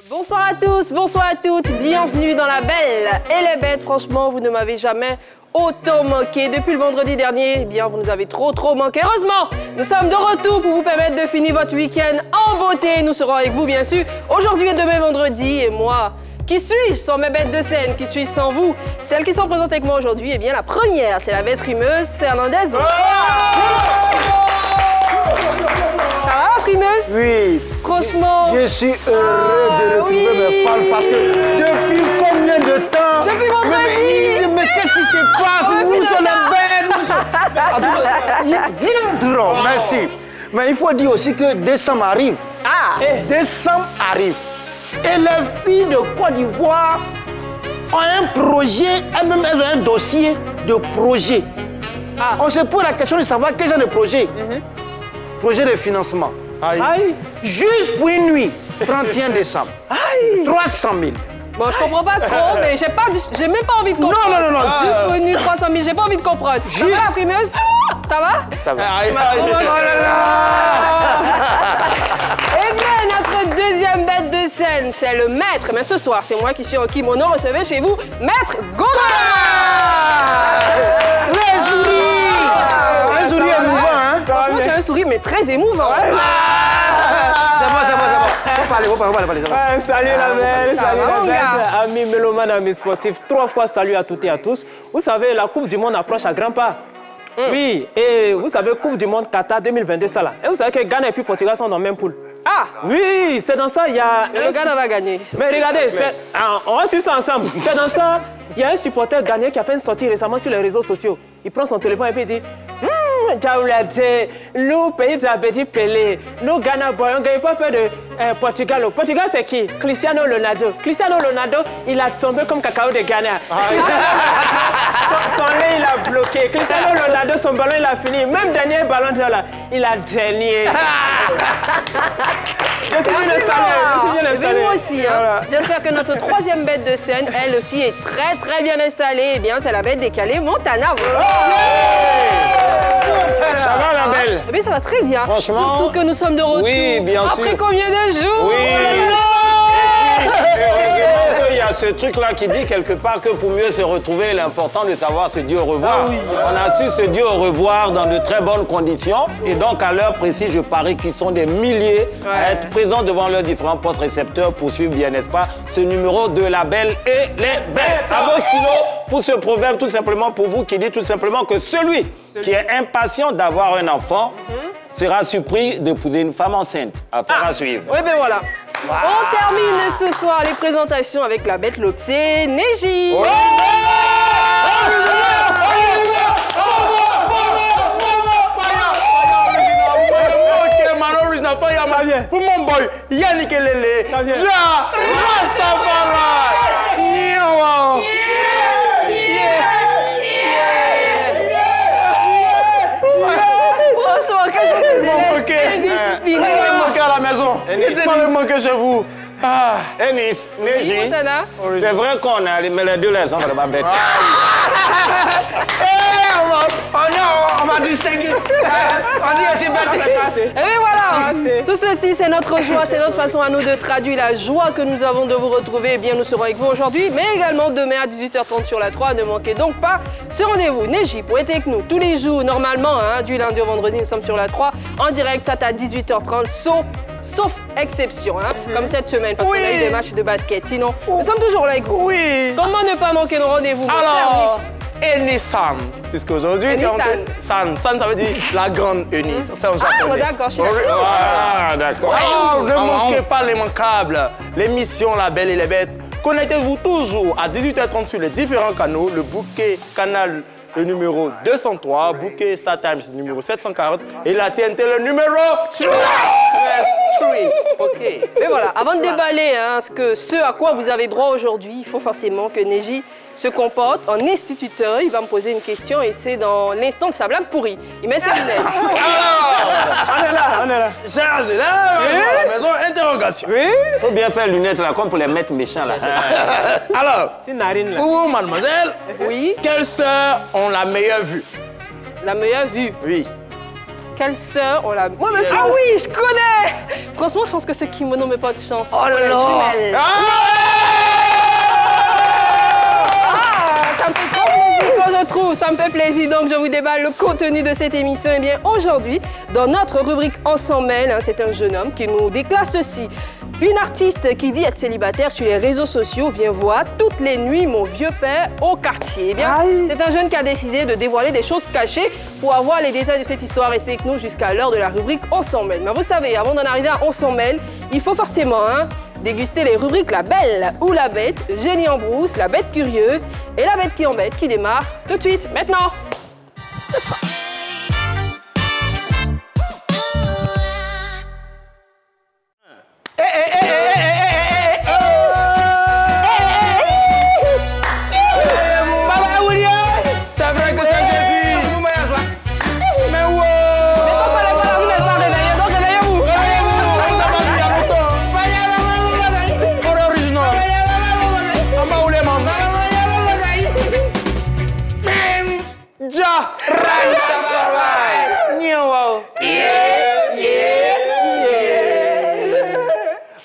Bonsoir à tous, bonsoir à toutes, bienvenue dans La Belle et les Bêtes. Franchement, vous ne m'avez jamais autant manqué. Depuis le vendredi dernier, eh bien, vous nous avez trop manqué. Heureusement, nous sommes de retour pour vous permettre de finir votre week-end en beauté. Nous serons avec vous, bien sûr, aujourd'hui et demain vendredi. Et moi, qui suis sans mes bêtes de scène, qui suis sans vous, celles qui sont présentes avec moi aujourd'hui, eh bien, la première, c'est la bête frimeuse Fernandez. Ça va, la frimeuse? Oui. Franchement. Je suis heureux de retrouver mes fans parce que depuis combien de temps? Depuis vendredi. Mais qu'est-ce qui se passe? Nous sommes bêtes. Merci. Mais il faut dire aussi que décembre arrive. Décembre arrive. Et les filles de Côte d'Ivoire ont un projet, elles ont un dossier de projet. On se pose la question de savoir quel genre de projet. Projet de financement. Aïe. Juste pour une nuit, 31 décembre. Aïe. 300 000. Bon, je comprends pas trop, mais j'ai même pas envie de comprendre. Non. Juste pour une nuit, 300 000, j'ai pas envie de comprendre. Ça va, la frimeuse? Ça va? Ça va. Aïe. Eh bien, notre deuxième bête de scène, c'est le maître. Mais ce soir, c'est moi qui suis en kimono. Recevez chez vous, Maître Goma. Les souris. Un sourire émouvant, hein? Franchement, tu as un sourire, mais très émouvant. C'est bon. Faut parler, ça va. Salut la belle, Ça salut va, la mon bête, gars? amis mélomanes, amis sportifs. 3 fois salut à toutes et à tous. Vous savez, la Coupe du Monde approche à grands pas. Oui, et vous savez, Coupe du Monde Qatar 2022, ça là. Et vous savez que Ghana et puis Portugal sont dans le même pool. Ah! Oui, c'est dans ça, il y a... Et le Ghana va gagner. Mais regardez, on va suivre ça ensemble. C'est dans ça, il y a un supporter ghanéen qui a fait une sortie récemment sur les réseaux sociaux. Il prend son téléphone et puis il dit nous, pays de la Bédi Pelé, nous, Ghana Boy, on ne gagne pas peur de Portugal. Portugal, c'est qui? Cristiano Ronaldo. Cristiano Ronaldo, il a tombé comme cacao de Ghana. Son lait, il a bloqué. Cristiano Ronaldo, son ballon, il a fini. Même dernier ballon, là, il a dernier. Je suis bien installé. Moi aussi. Hein. Voilà. J'espère que notre troisième bête de scène, elle aussi, est très bien installée. Eh bien, c'est la bête décalée Montana. Ça va la belle? Eh bien, ça va très bien. Franchement. Surtout que nous sommes de retour. Oui, bien sûr. Après combien de jours? Oui. Il y a ce truc-là qui dit quelque part que pour mieux se retrouver, il est important de savoir se dire au revoir. On a su se dire au revoir dans de très bonnes conditions. Et donc, à l'heure précise, je parie qu'ils sont des milliers à être présents devant leurs différents postes récepteurs pour suivre bien, n'est-ce pas, ce numéro de La Belle et les Bêtes. À vos stylos, pour ce proverbe, tout simplement pour vous, qui dit tout simplement que celui qui est impatient d'avoir un enfant sera surpris d'épouser une femme enceinte. Affaire à suivre. Oui, ben voilà. Wow. On termine ce soir les présentations avec la bête lopsée, Neji. Pour mon boy, Yannick Lele, Ja, Rastafari. Bonsoir, qu'est-ce que c'est? Indiscipliné. Il manqué à la maison. Il m'a manqué chez vous. Ennis, Neji, c'est vrai qu'on a mais les deux les sont vraiment bêtes. On va distinguer. On dit aussi bête. Et bien voilà, tout ceci c'est notre joie, c'est notre façon à nous de traduire la joie que nous avons de vous retrouver. Eh bien, nous serons avec vous aujourd'hui, mais également demain à 18h30 sur la 3. Ne manquez donc pas ce rendez-vous. Neji, pour être avec nous tous les jours, normalement, hein, du lundi au vendredi, nous sommes sur la 3, en direct, ça à 18h30, sauf exception, hein, comme cette semaine, parce qu'on a eu des matchs de basket. Sinon, nous sommes toujours là avec vous. Oui. Comment ne pas manquer nos rendez-vous? Alors, Enisan, puisqu'aujourd'hui, San, ça veut dire la grande Eunice. C'est en japonais. Ah, d'accord, je suis d'accord. Alors, ne manquez pas l'immanquable, l'émission La Belle et les Bêtes. Connectez-vous toujours à 18h30 sur les différents canaux, le bouquet canal le numéro 203, bouquet Star Times numéro 740 et la TNT le numéro 3. OK. Et voilà, avant de déballer hein, ce à quoi vous avez droit aujourd'hui, il faut forcément que Neji se comporte en instituteur. Il va me poser une question et c'est dans l'instant de sa blague pourrie. Il met ses lunettes. On est là. Chers élèves, à la maison, interrogation. Oui. Faut bien faire lunettes là, comme pour les maîtres méchants là. Alors, C'est narine là. pour vous, mademoiselle, Oui, quelles sœurs ont la meilleure vue? la meilleure vue. Oui. Quelle sœur on l'a... Moi, monsieur. Ah oui, je connais. Franchement, je pense que ce kimono met pas de chance. Oh là là. Ça me fait trop plaisir quand je trouve, ça me fait plaisir. Donc, je vous déballe le contenu de cette émission. Eh bien, aujourd'hui, dans notre rubrique On s'en mêle, hein, c'est un jeune homme qui nous déclare ceci. Une artiste qui dit être célibataire sur les réseaux sociaux vient voir toutes les nuits mon vieux père au quartier. Eh bien, c'est un jeune qui a décidé de dévoiler des choses cachées. Pour avoir les détails de cette histoire, restez avec nous jusqu'à l'heure de la rubrique On s'en mêle. Mais vous savez, avant d'en arriver à On s'en mêle, il faut forcément déguster les rubriques La Belle ou La Bête, Génie en brousse, La Bête curieuse et La Bête qui embête qui démarre tout de suite, maintenant. C'est ça.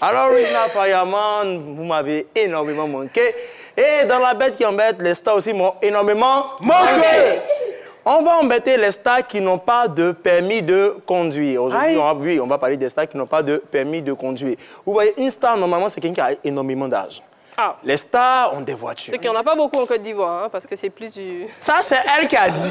Alors, Original Fireman, vous m'avez énormément manqué. Et dans La Bête qui embête, les stars aussi m'ont énormément manqué. On va embêter les stars qui n'ont pas de permis de conduire. Aujourd'hui, on va parler des stars qui n'ont pas de permis de conduire. Vous voyez, une star, normalement, c'est quelqu'un qui a énormément d'âge. Ah. Les stars ont des voitures. C'est qu'il n'y en a pas beaucoup en Côte d'Ivoire, hein, parce que c'est plus du... Ça, c'est elle qui a dit.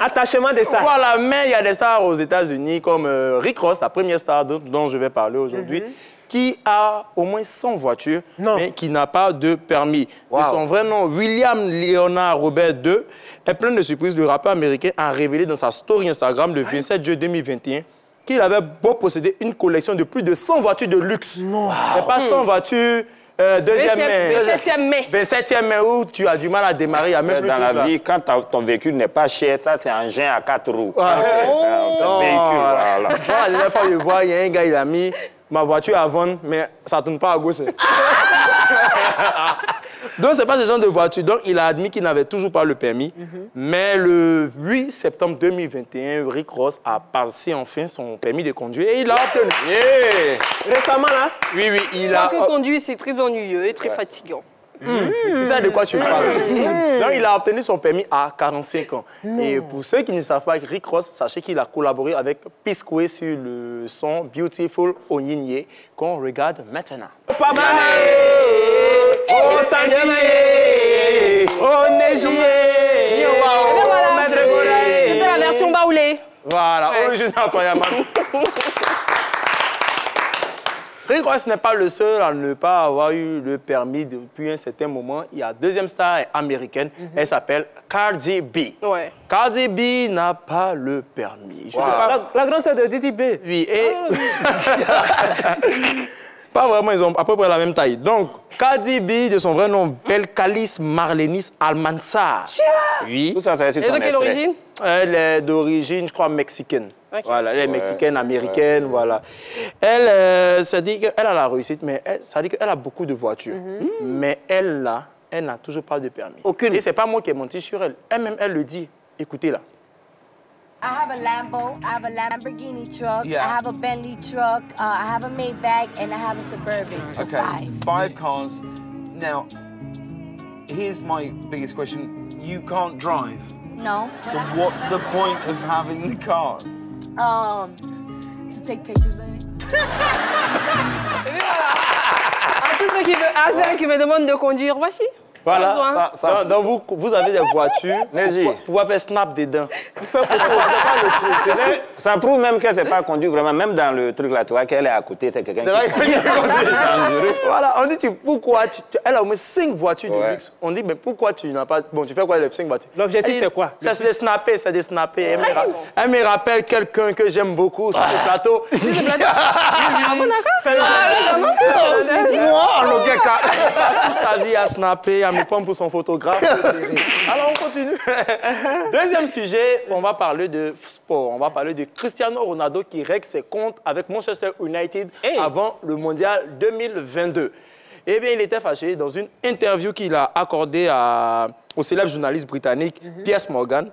Attachement de ça. Voilà, mais il y a des stars aux États-Unis comme Rick Ross, la première star dont je vais parler aujourd'hui, qui a au moins 100 voitures, mais qui n'a pas de permis. Wow. Son vrai nom, William Leonard Robert II, est plein de surprises. Le rappeur américain a révélé dans sa story Instagram le 27 juillet 2021 qu'il avait beau posséder une collection de plus de 100 voitures de luxe. Non. Mais pas 100 voitures... 27e mai. 27e mai où tu as du mal à démarrer. À même dans la vie, quand ton véhicule n'est pas cher, ça c'est un engin à 4 roues. C'est un véhicule, voilà. La dernière fois, je vois, il y a un gars, il a mis ma voiture à vendre, mais ça ne tourne pas à gauche. Donc, ce n'est pas ce genre de voiture. Donc, il a admis qu'il n'avait toujours pas le permis. Mais le 8 septembre 2021, Rick Ross a passé enfin son permis de conduire et il l'a obtenu. Récemment, là? Oui, il a... Tant que conduire, c'est très ennuyeux et très fatigant. C'est ça de quoi tu parles. Donc, il a obtenu son permis à 45 ans. Et pour ceux qui ne savent pas, Rick Ross, sachez qu'il a collaboré avec P-Square sur le son Beautiful Onyinye qu'on regarde maintenant. C'était la version baoulée. Voilà, Original Fireman. Rick Ross n'est pas le seul à ne pas avoir eu le permis depuis un certain moment. Il y a une deuxième star américaine, elle s'appelle Cardi B. Ouais. Cardi B n'a pas le permis. Wow. La grande sœur de Didi B. Oui, et... Pas vraiment, ils ont à peu près la même taille. Donc, Cardi B, de son vrai nom, Belcalis Marlenis Almanzar. Oui. Tout ça, ça va être et de quelle origine? Elle est d'origine, je crois, mexicaine. Okay. Voilà, elle est mexicaine, américaine, voilà. Elle, ça dit qu'elle a la réussite, mais ça dit qu'elle a beaucoup de voitures. Mais elle n'a toujours pas de permis. Aucune. Et c'est pas moi qui ai menti sur elle. Elle-même, elle le dit. Écoutez-la. I have a Lambo, I have a Lamborghini truck, I have a Bentley truck, I have a Maybach, and I have a Suburban. So okay, 5 cars. Now, here's my biggest question. You can't drive. No. So what's the point of having the cars? To take pictures, baby. À tous ceux qui me demandent de conduire, voici. Voilà, donc vous avez des voitures pour pouvoir faire snap dedans. Ça prouve même qu'elle ne sait pas conduire vraiment, même dans le truc là, tu vois qu'elle est à côté, c'est quelqu'un qui conduit. Voilà, on dit pourquoi elle a au moins 5 voitures de luxe. On dit mais pourquoi tu n'as pas... Bon, tu fais quoi les 5 voitures? L'objectif c'est quoi? C'est de snapper, c'est de snapper. Elle me rappelle quelqu'un que j'aime beaucoup sur ce plateau. Moi, en aucun cas. Toute sa vie à snapper, à me prendre pour son photographe. Alors, on continue. Deuxième sujet, on va parler de sport. On va parler de Cristiano Ronaldo qui règle ses comptes avec Manchester United avant le Mondial 2022. Eh bien, il était fâché dans une interview qu'il a accordée au célèbre journaliste britannique Piers Morgan.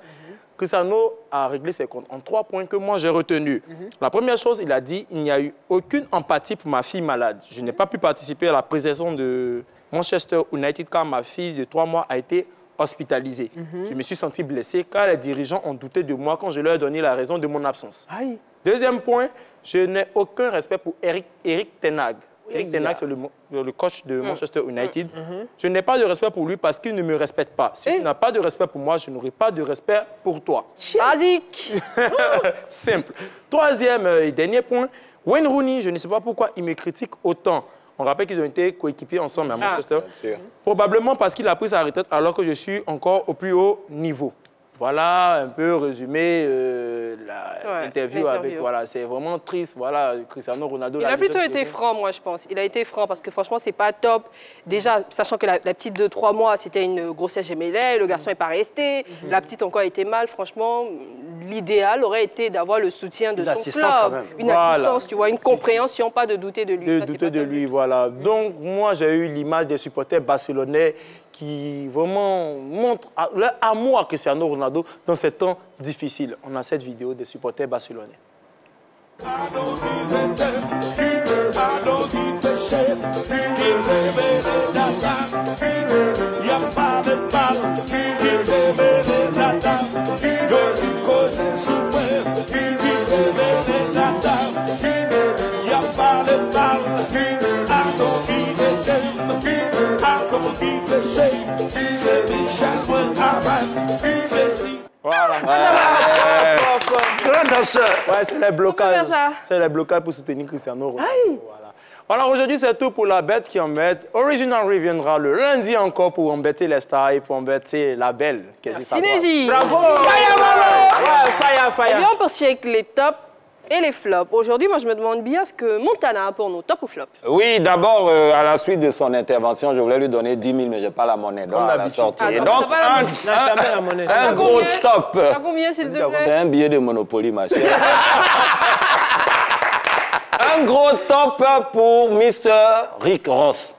Cristiano a réglé ses comptes en 3 points que moi j'ai retenus. La première chose, il a dit il n'y a eu aucune empathie pour ma fille malade. Je n'ai pas pu participer à la présaison de Manchester United car ma fille de 3 mois a été hospitalisée. Je me suis senti blessé car les dirigeants ont douté de moi quand je leur ai donné la raison de mon absence. Aïe. Deuxième point, je n'ai aucun respect pour Eric Ten Hag. Eric Ten Hag, c'est le coach de Manchester United. Je n'ai pas de respect pour lui parce qu'il ne me respecte pas. Si tu n'as pas de respect pour moi, je n'aurai pas de respect pour toi. Basique. Simple. Troisième et dernier point, Wayne Rooney, je ne sais pas pourquoi il me critique autant. On rappelle qu'ils ont été coéquipiers ensemble à Manchester. Probablement parce qu'il a pris sa retraite alors que je suis encore au plus haut niveau. Voilà un peu résumé l'interview avec. Voilà, c'est vraiment triste. Voilà, Cristiano Ronaldo. Il a plutôt été franc, moi, je pense. Il a été franc parce que franchement, c'est pas top. Déjà, sachant que la petite de 3 mois, c'était une grossesse gémellaire, le garçon n'est pas resté. La petite encore était mal. Franchement, l'idéal aurait été d'avoir le soutien de son club. Une assistance, tu vois, une compréhension, pas de douter de lui. De douter de lui, voilà. Donc, moi, j'ai eu l'image des supporters barcelonais qui vraiment montrent leur amour à Cristiano Ronaldo dans ces temps difficiles. On a cette vidéo des supporters barcelonais. Voilà. Grand danseur. Ouais, c'est les blocages. C'est les blocages pour soutenir Cristiano Ronaldo. Voilà. Alors aujourd'hui, c'est tout pour la bête qui embête. Original reviendra le lundi encore pour embêter les stars et pour embêter la belle. Synergie. Bravo. Fire, maman. Ouais, fire, fire. Eh bien, on poursuit avec les tops et les flops. Aujourd'hui, moi, je me demande bien ce que Montana a pour nous, top ou flop? Oui, d'abord, à la suite de son intervention, je voulais lui donner 10 000, mais je n'ai pas la monnaie. Donc, à la sortie. Ah, et donc, donc, jamais la monnaie. un gros stop. À combien, s'il te plaît? C'est un billet de Monopoly, ma chère. Un gros top pour Mr. Rick Ross.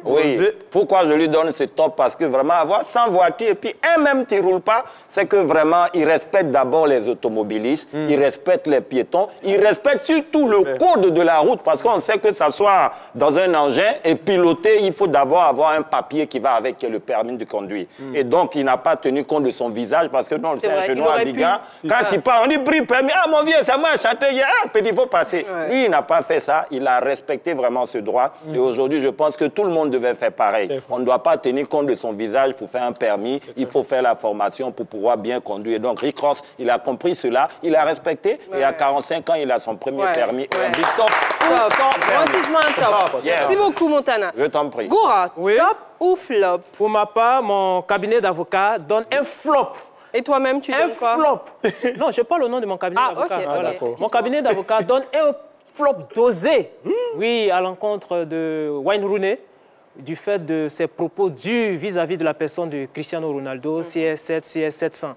Oui. Pourquoi je lui donne ce top? Parce que vraiment, avoir 100 voitures et puis un même qui ne roule pas, c'est que vraiment, il respecte d'abord les automobilistes, il respecte les piétons, il respecte surtout le code de la route parce qu'on sait que ça soit dans un engin et piloter, il faut d'abord avoir un papier qui va avec le permis de conduire. Et donc, il n'a pas tenu compte de son visage parce que non, c'est un genou à Bigan. Quand il part, on dit pris permis. Ah, mon vieux, c'est moi, Châteauguay. Ah, petit, il faut passer. Lui, il n'a pas fait ça. Il a respecté vraiment ce droit. Et aujourd'hui, je pense que tout le monde devait faire pareil. On ne doit pas tenir compte de son visage pour faire un permis. Il faut faire la formation pour pouvoir bien conduire. Donc, Rick Ross, il a compris cela. Il a respecté. Et à 45 ans, il a son premier permis. Un big top. Moi aussi, je mets un top. Merci beaucoup, Montana. Je t'en prie. Gora, top ou flop? Pour ma part, mon cabinet d'avocat donne un flop. Et toi-même, tu donnes quoi? Un flop. Non, je parle au nom de mon cabinet d'avocat. Voilà. Mon cabinet d'avocat donne un flop dosé. Oui, à l'encontre de Wayne Rooney, du fait de ses propos durs vis-à-vis de la personne de Cristiano Ronaldo, CS7, CS700.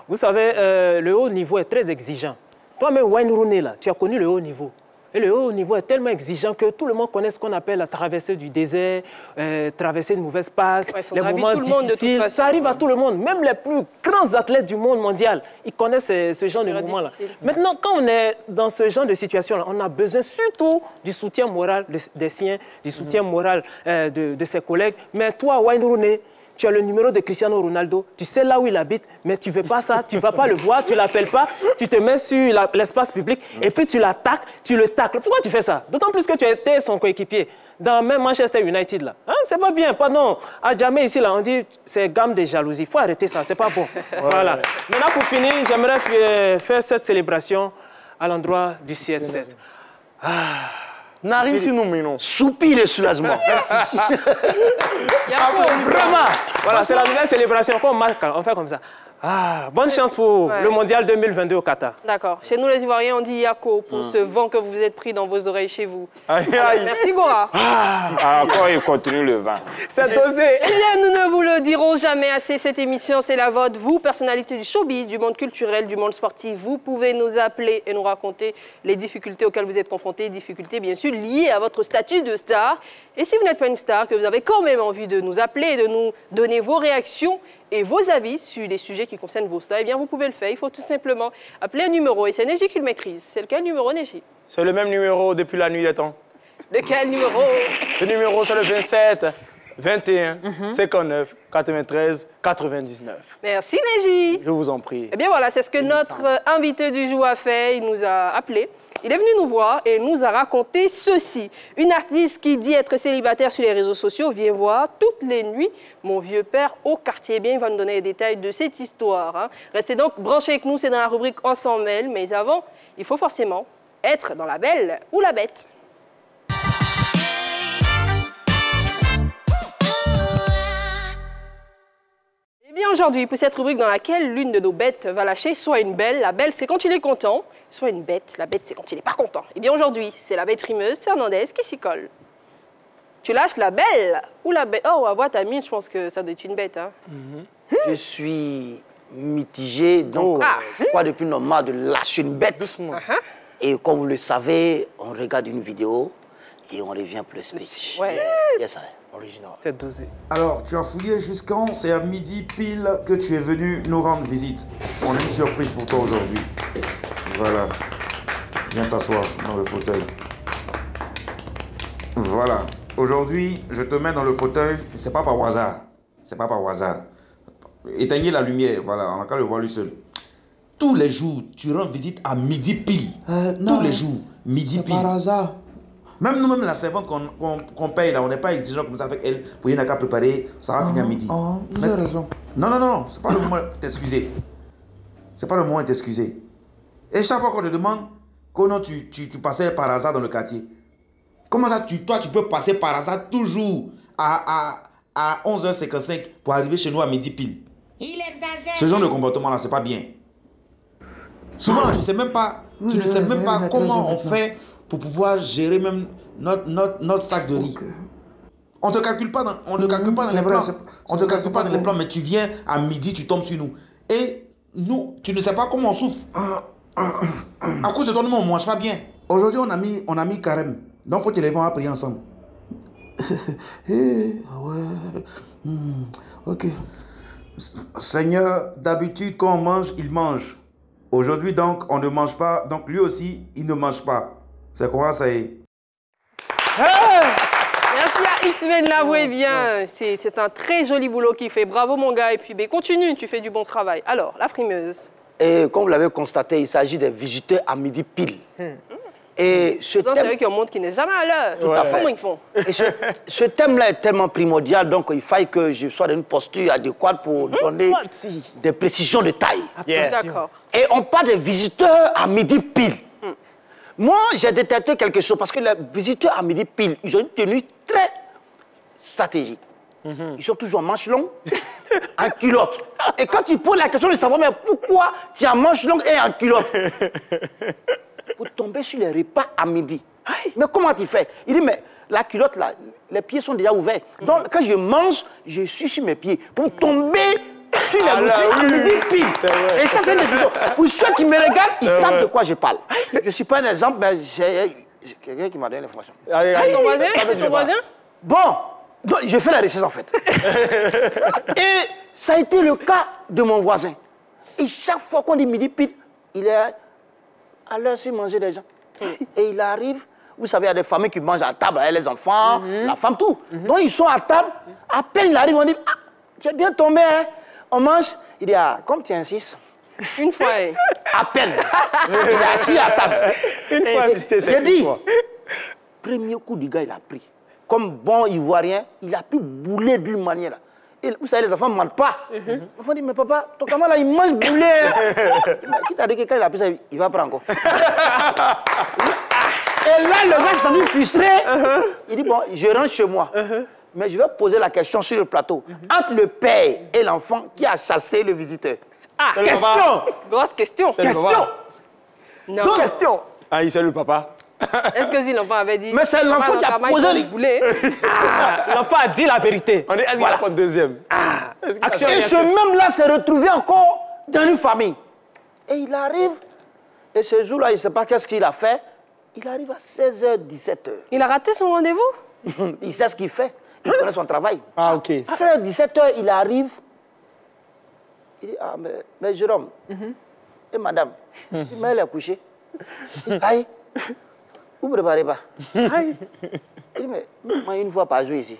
Vous savez, le haut niveau est très exigeant. Toi-même, Wayne Rooney, là, tu as connu le haut niveau. Et le haut niveau est tellement exigeant que tout le monde connaît ce qu'on appelle la traversée du désert, traverser une mauvaise passe, les moments difficiles. Ça arrive à tout le monde. Même les plus grands athlètes du monde mondial, ils connaissent ce genre de moments-là. Maintenant, quand on est dans ce genre de situation-là, on a besoin surtout du soutien moral des siens, du soutien moral de ses collègues. Mais toi, Wayne Rooney, tu as le numéro de Cristiano Ronaldo, tu sais là où il habite, mais tu ne veux pas ça, tu ne vas pas le voir, tu ne l'appelles pas, tu te mets sur l'espace public et puis tu l'attaques, tu le tacles. Pourquoi tu fais ça? D'autant plus que tu as été son coéquipier dans même Manchester United. Là. Hein? C'est pas bien, pardon. À jamais ici, là, on dit c'est gamme de jalousie. Il faut arrêter ça, c'est pas bon. Voilà. Maintenant, pour finir, j'aimerais faire cette célébration à l'endroit du CS7. Narine si nous menons. Soupir de soulagement. Merci. Vraiment. Voilà, c'est la nouvelle célébration qu'on marque. On fait comme ça. Ah, bonne chance pour le mondial 2022 au Qatar. D'accord. Chez nous, les Ivoiriens, on dit Yako pour ce vent que vous vous êtes pris dans vos oreilles chez vous. Aïe, aïe. Merci, Gora. Encore, il continue le vin. C'est dosé. Eh bien, nous ne vous le dirons jamais assez. Cette émission, c'est la vôtre. Vous, personnalité du showbiz, du monde culturel, du monde sportif, vous pouvez nous appeler et nous raconter les difficultés auxquelles vous êtes confrontés. Difficultés, bien sûr, liées à votre statut de star. Et si vous n'êtes pas une star, que vous avez quand même envie de nous appeler et de nous donner vos réactions et vos avis sur les sujets qui concernent vos stars, eh bien, vous pouvez le faire. Il faut tout simplement appeler un numéro et c'est Neji qui le maîtrise. C'est lequel numéro, Neji? C'est le même numéro depuis la nuit des temps. Lequel numéro? Le numéro, c'est le 27 21 59 93 99. Merci, Neji. Je vous en prie. Eh bien, voilà, c'est ce que notre invité du jour a fait. Il nous a appelés. Il est venu nous voir et nous a raconté ceci. Une artiste qui dit être célibataire sur les réseaux sociaux vient voir toutes les nuits mon vieux père au quartier. Eh bien, il va nous donner les détails de cette histoire. Hein. Restez donc branchés avec nous, c'est dans la rubrique On s'en mêle. Mais avant, il faut forcément être dans la belle ou la bête. Eh bien, aujourd'hui, pour cette rubrique dans laquelle l'une de nos bêtes va lâcher soit une belle, la belle c'est quand il est content, soit une bête, la bête c'est quand il n'est pas content. Eh bien, aujourd'hui, c'est la bête frimeuse Fernandez qui s'y colle. Tu lâches la belle ou la bête? Oh, à voir ta mine, je pense que ça doit être une bête. Hein. Je suis mitigé, donc je crois depuis normal de lâcher une bête. Et comme vous le savez, on regarde une vidéo et on revient pour le speech. Ouais. Yes, original. C'est dosé. Alors, tu as fouillé jusqu'en? C'est à midi pile que tu es venu nous rendre visite. On a une surprise pour toi aujourd'hui. Voilà. Viens t'asseoir dans le fauteuil. Voilà. Aujourd'hui, je te mets dans le fauteuil. C'est pas par hasard. C'est pas par hasard. Éteignez la lumière. Voilà, on n'a qu'à le voir lui seul. Tous les jours, tu rends visite à midi pile. Non, tous les jours, midi pile. C'est par hasard. Même nous-mêmes, la servante qu'on paye, là, on n'est pas exigeant comme ça avec elle. Pour y en a qu'à préparer, ça va finir à midi. Vous avez raison. Non, c'est pas le moment de t'excuser. C'est pas le moment de t'excuser. Et chaque fois qu'on te demande comment tu passais par hasard dans le quartier, comment ça, toi, tu peux passer par hasard toujours à 11h55 pour arriver chez nous à midi pile? Il exagère. Ce genre de comportement-là, c'est pas bien. Souvent, tu ne sais même pas, comment on fait pour pouvoir gérer même notre sac de riz. On ne te calcule pas dans, les plans. On te calcule pas dans les plans, mais tu viens à midi, tu tombes sur nous. Et nous, tu ne sais pas comment on souffre. À cause de toi, nous, on ne mange pas bien. Aujourd'hui, on a mis carême. Donc, il faut que les gens prier ensemble. Ok. Seigneur, d'habitude, quand on mange, il mange. Aujourd'hui, donc, on ne mange pas. Donc, lui aussi, il ne mange pas. C'est quoi, ça y est? Merci à X-Men, l'avouez bien. C'est un très joli boulot qu'il fait. Bravo, mon gars. Et puis, continue, tu fais du bon travail. Alors, la frimeuse. Et comme vous l'avez constaté, il s'agit des visiteurs à midi pile. Et ce thème... C'est eux qui ont montré qu'ils n'est jamais à l'heure. Tout à fait. Comment ils font? Et ce thème-là est tellement primordial, donc il faille que je sois dans une posture adéquate pour donner des précisions de taille. D'accord. Et on parle des visiteurs à midi pile. Moi, j'ai détecté quelque chose parce que les visiteurs à midi pile, ils ont une tenue très stratégique. Ils sont toujours en manche longue, en culotte. Et quand tu poses la question de savoir, mais pourquoi tu es en manche longue et en culotte? Pour tomber sur les repas à midi. Mais comment tu fais? Il dit, mais la culotte, là, les pieds sont déjà ouverts. Donc, quand je mange, je suis sur mes pieds. Pour tomber sur les nourritures à midi pile. Et ça, c'est une décision. Pour ceux qui me regardent, ils savent de quoi je parle. Je ne suis pas un exemple, mais j'ai quelqu'un qui m'a donné l'information. Ton voisin? Bon, donc, je fais la recherche, en fait. Et ça a été le cas de mon voisin. Et chaque fois qu'on dit midi pile, il est à l'heure sur manger des gens. Et il arrive, vous savez, il y a des familles qui mangent à table avec les enfants, la femme, tout. Donc ils sont à table, à peine il arrive, on dit, ah, tu es bien tombé, hein? On mange. Il dit, ah, comme tu insistes. Une fois. À peine. Il est assis à table. Une fois. J'ai dit, premier coup du gars, il a pris. Comme bon Ivoirien, il a pu bouler d'une manière là. Et vous savez, les enfants ne mentent pas. L'enfant dit, mais papa, ton camarade là, il mange boulet. Qui t'a dit que quand il a pris ça, il va prendre encore. Et là, le gars s'est senti frustré. Il dit, bon, je rentre chez moi. Mais je vais poser la question sur le plateau. Entre le père et l'enfant, qui a chassé le visiteur? Ah, question. Grosse question. Question. Non. Donc, question. Ah, il sait le papa. Est-ce que si l'enfant avait dit... Mais c'est l'enfant qui a posé les boulets. L'enfant a dit la vérité. On est, est-ce qu'il va prendre deuxième? Action. Et ce même-là s'est retrouvé encore dans une famille. Et il arrive, et ce jour-là, il ne sait pas qu'est-ce qu'il a fait. Il arrive à 16h, 17h. Il a raté son rendez-vous? Il sait ce qu'il fait. Il connaît son travail. Ah, ok. 16h, 17h, il arrive. Il dit, ah, mais Jérôme, et madame, mais elle est couchée. Aïe, vous ne préparez pas. Aïe. Il dit, mais moi, une fois par jour ici.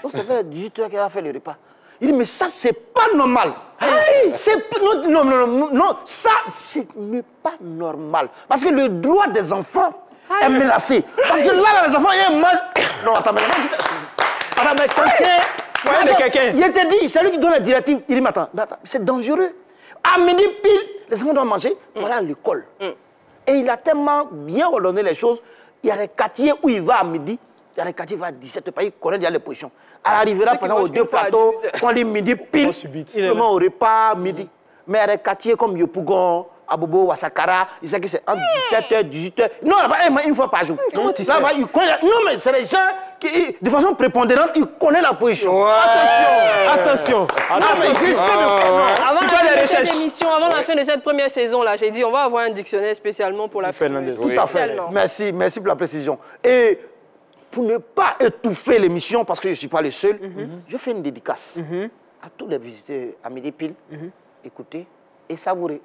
Donc, ça fait 18 heures qu'elle a fait le repas. Il dit, mais ça, c'est pas normal. Non, ça, c'est pas normal. Parce que le droit des enfants est menacé. Parce que là, les enfants, ils mangent. Non, attends, mais quelqu'un. Il était dit, c'est lui qui donne la directive. Il dit, mais attends, c'est dangereux. À midi pile, les enfants doivent manger. Voilà l'école. Et il a tellement bien ordonné les choses. Il y a des quartiers où il va à midi. Il y a des quartiers où il va à 17h. Il connaît déjà les positions. Elle arrivera par exemple aux 2 plateaux. Quand il est midi pile, vraiment au repas midi. Mais il y a des quartiers comme Yopougon, Abobo, Wasakara. Il sait que c'est entre 17h, 18h. Non, là-bas, une fois par jour. Comment tu sais? Là-bas, il connaît. Non, mais c'est les gens qui, de façon prépondérante, ils connaissent la position. Ouais. Attention. Non, mais je sais Avant la fin de cette première saison-là, j'ai dit on va avoir un dictionnaire spécialement pour la Fernandez. Tout à fait. Merci pour la précision. Et pour ne pas étouffer l'émission, parce que je ne suis pas le seul, je fais une dédicace à tous les visiteurs à midi pile. Écoutez et savourez.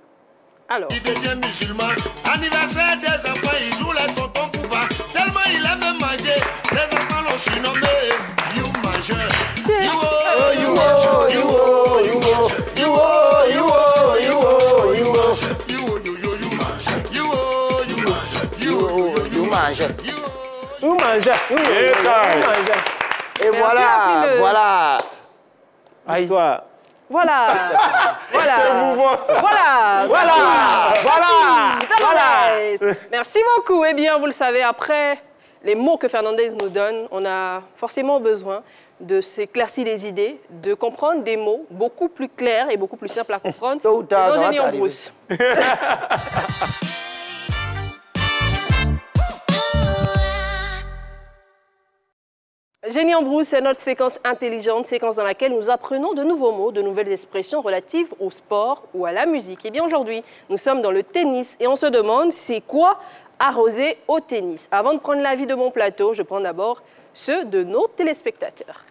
Alors. Il devient musulman. Anniversaire des enfants, il joue les tontons Pouba. Tellement il aime manger, les enfants l'ont surnommé You Mangeur. Et voilà. Aïe. Toi. Voilà. Merci beaucoup. Eh bien, vous le savez, après les mots que Fernandez nous donne, on a forcément besoin de s'éclaircir les idées, de comprendre des mots beaucoup plus clairs et beaucoup plus simples à comprendre. Génie en brousse. Génie en brousse, c'est notre séquence intelligente, séquence dans laquelle nous apprenons de nouveaux mots, de nouvelles expressions relatives au sport ou à la musique. Et bien aujourd'hui, nous sommes dans le tennis et on se demande c'est quoi arroser au tennis. Avant de prendre l'avis de mon plateau, je prends d'abord ceux de nos téléspectateurs.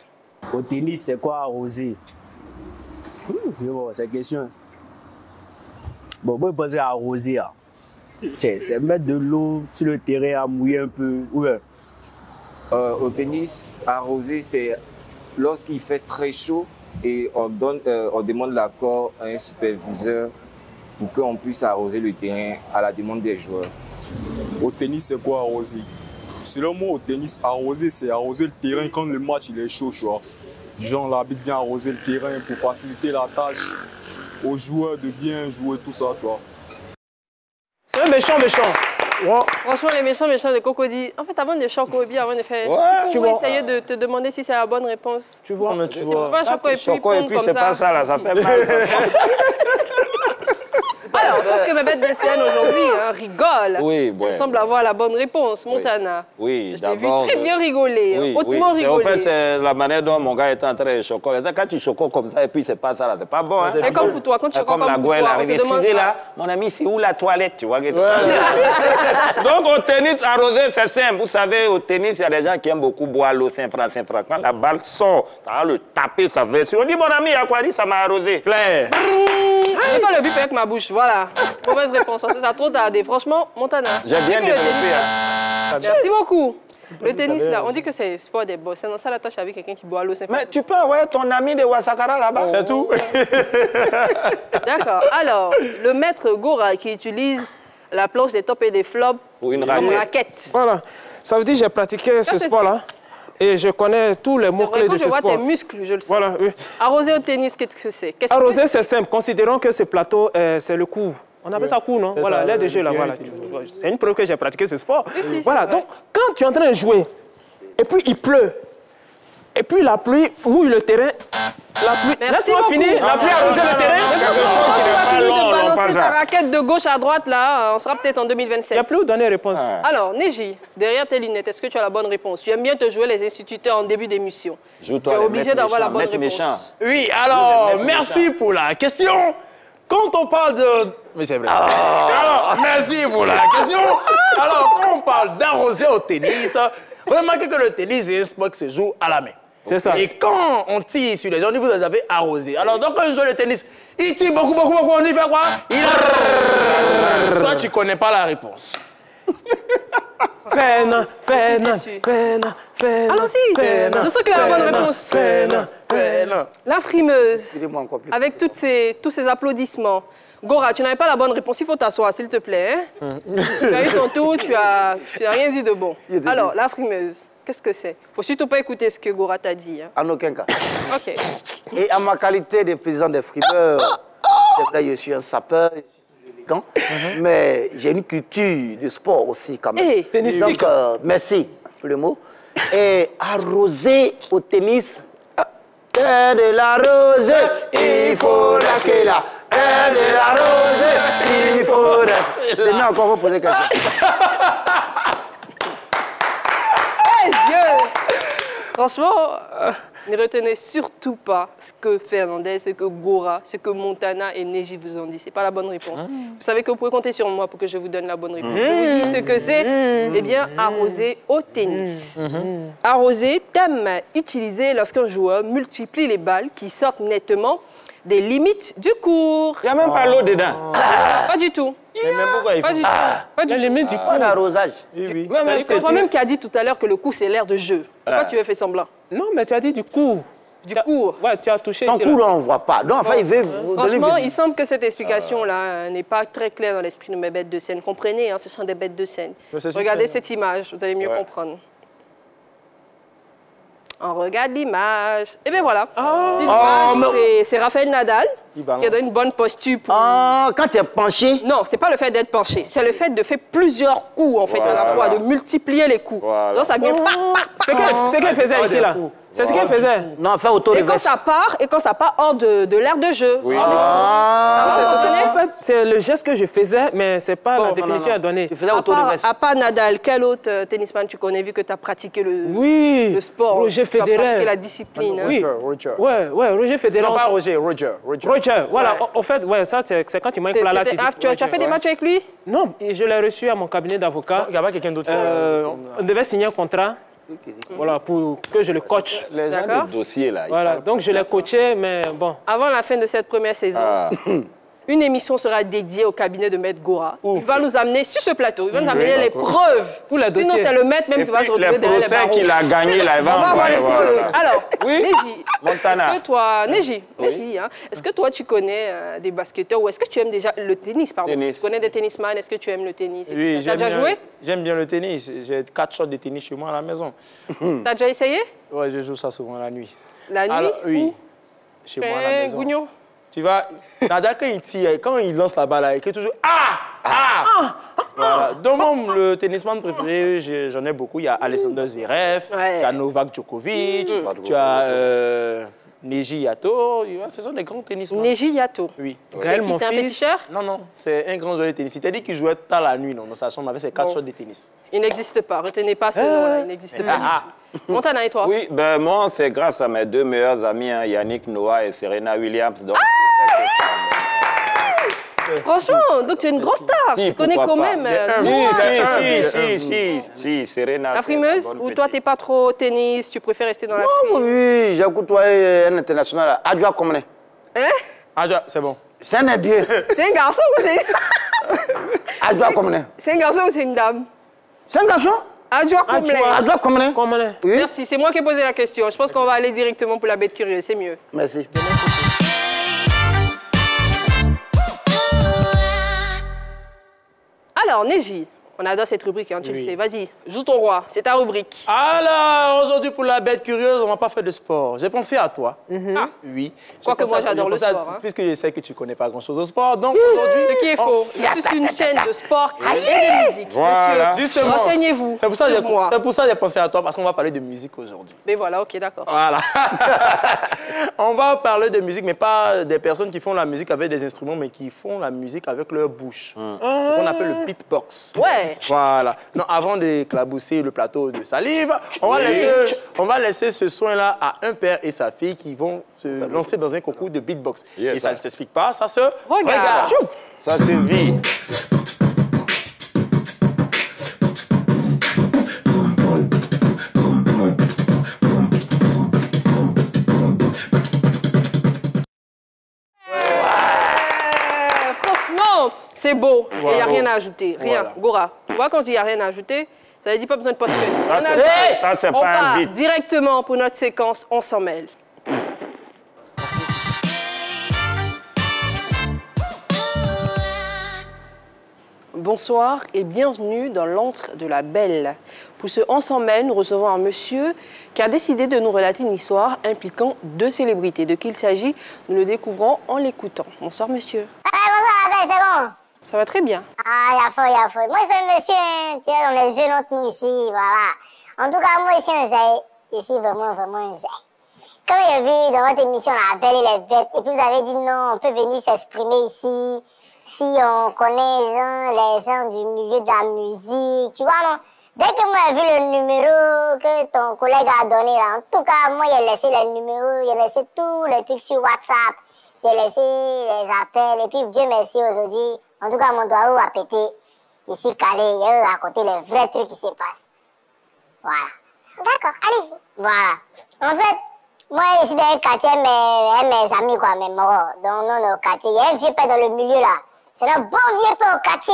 Au tennis, c'est quoi arroser? C'est une question. Bon, moi, je pense à arroser. C'est mettre de l'eau sur le terrain à mouiller un peu. Ouais. Au tennis, arroser, c'est lorsqu'il fait très chaud et on demande l'accord à un superviseur pour qu'on puisse arroser le terrain à la demande des joueurs. Au tennis, c'est quoi arroser? Selon moi, au tennis, arroser, c'est arroser le terrain quand le match il est chaud, tu vois. Genre, l'arbitre vient arroser le terrain pour faciliter la tâche aux joueurs de bien jouer, tout ça, tu vois. C'est un méchant. Wow. Franchement, les méchants de Cocody. En fait, avant de Choco-Ebi, avant de faire. Tu vas essayer de te demander si c'est la bonne réponse. Tu vois, tu vois. Pas Choco-Ebi, c'est pas ça, là, ça fait mal. Alors, je pense que ma bête de scène aujourd'hui rigole. Oui, bon. Elle semble avoir la bonne réponse, Montana. Oui, d'abord. Je t'ai vu très bien rigoler, hautement rigoler. En fait, c'est la manière dont mon gars est en train de chocolat. Quand tu chocoles comme ça et puis c'est pas ça, là, c'est pas bon. Hein? C'est comme pour toi, quand tu chocoles comme pour toi, on se demande. Excusez là, mon ami, c'est où la toilette, tu vois? Donc, au tennis arrosé, c'est simple. Vous savez, au tennis, il y a des gens qui aiment beaucoup boire l'eau Saint-Franc. Quand la balle sort, ça va le taper, ça va. On dit, mon ami, à quoi dit, ça m'a arrosé. Claire. J'ai pas le bip avec ma bouche, voilà. Mauvaise réponse, parce que ça a trop tardé. Franchement, Montana. J'ai bien développé. Merci beaucoup. Le tennis, là, on dit que c'est sport des boss. C'est dans ça la tâche avec quelqu'un qui boit l'eau. Mais tu peux envoyer ton ami de Wasakara là-bas. C'est tout. D'accord. Alors, le maître Gora qui utilise la planche des tops et des flops comme raquette. Voilà. Ça veut dire que j'ai pratiqué ce sport-là. Et je connais tous les mots-clés de ce sport. Je vois tes muscles, je le sens. Voilà, oui. Arroser au tennis, qu'est-ce que c'est? Arroser, c'est simple. Considérons que ce plateau, c'est le coup. On appelle ça coup, non? Voilà, l'air de jeu, là, voilà. C'est une preuve que j'ai pratiqué ce sport. Voilà, donc, quand tu es en train de jouer, et puis il pleut, et puis la pluie mouille le terrain, laisse-moi finir, la pluie arrose le terrain. Quand tu vas finir de balancer ta raquette de gauche à droite, là, on sera peut-être en 2027. Il n'y a plus où donner réponse. Alors, Neji, derrière tes lunettes, est-ce que tu as la bonne réponse? Tu aimes bien te jouer les instituteurs en début d'émission. Tu es obligé d'avoir la bonne réponse. Oui, alors, merci pour la question. Quand on parle de... Mais c'est vrai. Alors, merci pour la question. Alors, quand on parle d'arroser au tennis, remarquez que le tennis est un sport qui se joue à la main. C'est ça. Et quand on tire sur les gens, vous les avez arrosés. Alors, donc, quand on joue le tennis, Il tire beaucoup, on y fait quoi? Toi, tu connais pas la réponse. Allons-y, je sais que la bonne réponse. La frimeuse. Avec tous ces applaudissements. Gora, tu n'avais pas la bonne réponse, il faut t'asseoir, s'il te plaît. Hein? Tu as eu ton tour, tu as rien dit de bon. Alors, la frimeuse, qu'est-ce que c'est? Faut surtout pas écouter ce que Gora t'a dit. Hein? En aucun cas. OK. Et en ma qualité de président des frimeurs, c'est vrai, je suis un sapeur, je suis élégant, mais j'ai une culture de sport aussi quand même. Donc, merci pour le mot. Et arroser au tennis, terre de la rose, il faut lâcher là. Terre de la rose, il faut lâcher. Maintenant, encore vous poser quelque chose. Hey, Dieu! Franchement, ne retenez surtout pas ce que Fernandez, ce que Gora, ce que Montana et Neji vous ont dit. C'est pas la bonne réponse. Vous savez que vous pouvez compter sur moi pour que je vous donne la bonne réponse. Je vous dis ce que c'est. Eh bien, arroser au tennis. Arroser, thème utilisé lorsqu'un joueur multiplie les balles qui sortent nettement des limites du cours. Il n'y a même pas l'eau dedans. Pas du tout. Mais même pourquoi il faut... Pas du tout. Pas du tout. limite du cours. L'arrosage. Oui. C'est toi-même qui as dit tout à l'heure que le coup, c'est l'air de jeu. Pourquoi tu as fait semblant? Non, mais tu as dit du cours. Du cours. Ouais, tu as touché. Ton cours, on ne voit pas. Donc, enfin, il veut vous donner Franchement, visite. il semble que cette explication-là n'est pas très claire dans l'esprit de mes bêtes de scène. Comprenez, hein, ce sont des bêtes de scène. Regardez cette image, vous allez mieux comprendre. On regarde l'image. Et bien voilà. C'est Rafael Nadal qui a donné une bonne posture pour... Quand tu es penché? Non, c'est pas le fait d'être penché. C'est le fait de faire plusieurs coups, en fait, à la fois, de multiplier les coups. Donc ça vient... C'est ce qu'elle faisait ici, là. C'est ce qu'elle faisait. Non, fait auto et quand ça part hors de l'air de jeu. Oui. C'est le geste que je faisais, mais c'est pas la définition à donner. Tu faisais auto à part Nadal, quel autre tennisman tu connais, vu que tu as pratiqué le sport? Roger Federer. Tu as pratiqué la discipline. Oui. Roger. Ouais, Roger Federer. Non, pas Roger, Roger. Voilà. En fait, ça, c'est quand il m'a éclaté là. Tu as fait des matchs avec lui? Non, je l'ai reçu à mon cabinet d'avocat. Il y avait quelqu'un d'autre. On devait signer un contrat. Voilà, pour que je le coach. Les gens de dossier, là. Voilà, donc je l'ai coaché, mais bon. Avant la fin de cette première saison, une émission sera dédiée au cabinet de Maître Gora. Il va nous amener sur ce plateau, il va nous amener les preuves. Sinon, c'est le maître même qui va se retrouver derrière les barreaux. Le procès qu'il a gagné, là, il va avoir les preuves. Alors, oui. Neji, Montana. est-ce que toi, Neji, hein, est-ce que toi, tu connais des basketteurs ou est-ce que tu aimes déjà le tennis, pardon? Tu connais des tennisman, est-ce que tu aimes le tennis? Oui, tu as déjà joué? J'aime bien le tennis. J'ai 4 shorts de tennis chez moi à la maison. T'as déjà essayé? Ouais, je joue ça souvent la nuit. La nuit? Alors, oui. Chez moi à la maison. Gougnon. Tu vois, Nadal, quand il tire, quand il lance la balle, il crie toujours « Ah! » Voilà. Donc, le tennisman préféré, j'en ai beaucoup. Il y a Alexander Zverev, tu as Novak Djokovic, tu as Neji Yato. Ce sont des grands tennisman. Neji Yato. Oui. Gaël, mon fils. C'est un féticheur? Non. C'est un grand joueur de tennis. Il t'a dit qu'il jouait tard la nuit dans sa chambre avec ses 4 shorts de tennis. Il n'existe pas. Retenez pas ce nom-là. Il n'existe pas du tout. Montana et toi? Oui, moi, c'est grâce à mes 2 meilleurs amis, Yannick Noah et Serena Williams. Donc, franchement, donc tu es une grosse star. Tu connais quand même. Si, Serena. La frimeuse, ou toi, tu n'es pas trop tennis, tu préfères rester dans la frime? Oui, j'ai côtoyé un international. Adjoa Komene. Hein? Adjoa, c'est bon. C'est un adieu. C'est un garçon ou c'est... Adjoa Komene. C'est un garçon ou c'est une dame? C'est un garçon. Adjoa Komene. Adjoa Komene. Oui. Merci, c'est moi qui ai posé la question. Je pense qu'on va aller directement pour la bête curieuse, c'est mieux. Merci. Alors, Neji, on adore cette rubrique, hein, tu le sais. Vas-y, joue ton roi, c'est ta rubrique. Alors, aujourd'hui, pour la bête curieuse, on ne va pas faire de sport. J'ai pensé à toi. Oui. Quoique moi, j'adore le sport. Puisque je sais que tu ne connais pas grand-chose au sport, donc aujourd'hui... Ce qui est faux, je suis une chaîne de sport et de musique. Voilà. Monsieur, renseignez-vous. C'est pour ça que j'ai pensé à toi, parce qu'on va parler de musique aujourd'hui. Mais voilà, ok, d'accord. Voilà. On va parler de musique, mais pas des personnes qui font la musique avec des instruments, mais qui font la musique avec leur bouche. Ce qu'on appelle le beatbox. Ouais. Voilà. Non, avant d'éclabousser le plateau de salive, on va laisser ce soin-là à un père et sa fille qui vont se lancer dans un concours de beatbox. Et ça ne s'explique pas, ça se regarde. Ça se vit. C'est beau. Il Voilà. n'y a rien à ajouter. Rien. Voilà. Gora, tu vois, quand je dis il n'y a rien à ajouter, ça veut dire pas besoin de post-it. Ça, c'est On pas un part beat. directement pour notre séquence On s'en mêle. Bonsoir et bienvenue dans l'antre de la belle. Pour ce On s'en mêle, nous recevons un monsieur qui a décidé de nous relater une histoire impliquant deux célébrités. De qui il s'agit, nous le découvrons en l'écoutant. Bonsoir monsieur. Bonsoir la belle, c'est bon? Ça va très bien. Ah, il y a faux. Moi, je fais le monsieur, hein, tu es dans les jeunes entre nous ici, voilà. En tout cas, moi, ici, un j'ai. Ici, vraiment un j'ai. Comme j'ai vu dans votre émission, La Belle et les Bêtes, et puis vous avez dit non, on peut venir s'exprimer ici, si on connaît les gens du milieu de la musique, tu vois, non? Dès que moi j'ai vu le numéro que ton collègue a donné, là, en tout cas, moi, j'ai laissé les numéros, j'ai laissé tous les trucs sur WhatsApp, j'ai laissé les appels, et puis Dieu merci, aujourd'hui, en tout cas, mon doigt a pété, ici, calé, et raconter les vrais trucs qui se passent. Voilà. D'accord, allez-y. Voilà. En fait, moi, ici, dans le quartier, mes amis, quoi, mes morts, dans nos quartiers, il y a un vieux père dans le milieu, là. C'est le bon vieux père au quartier.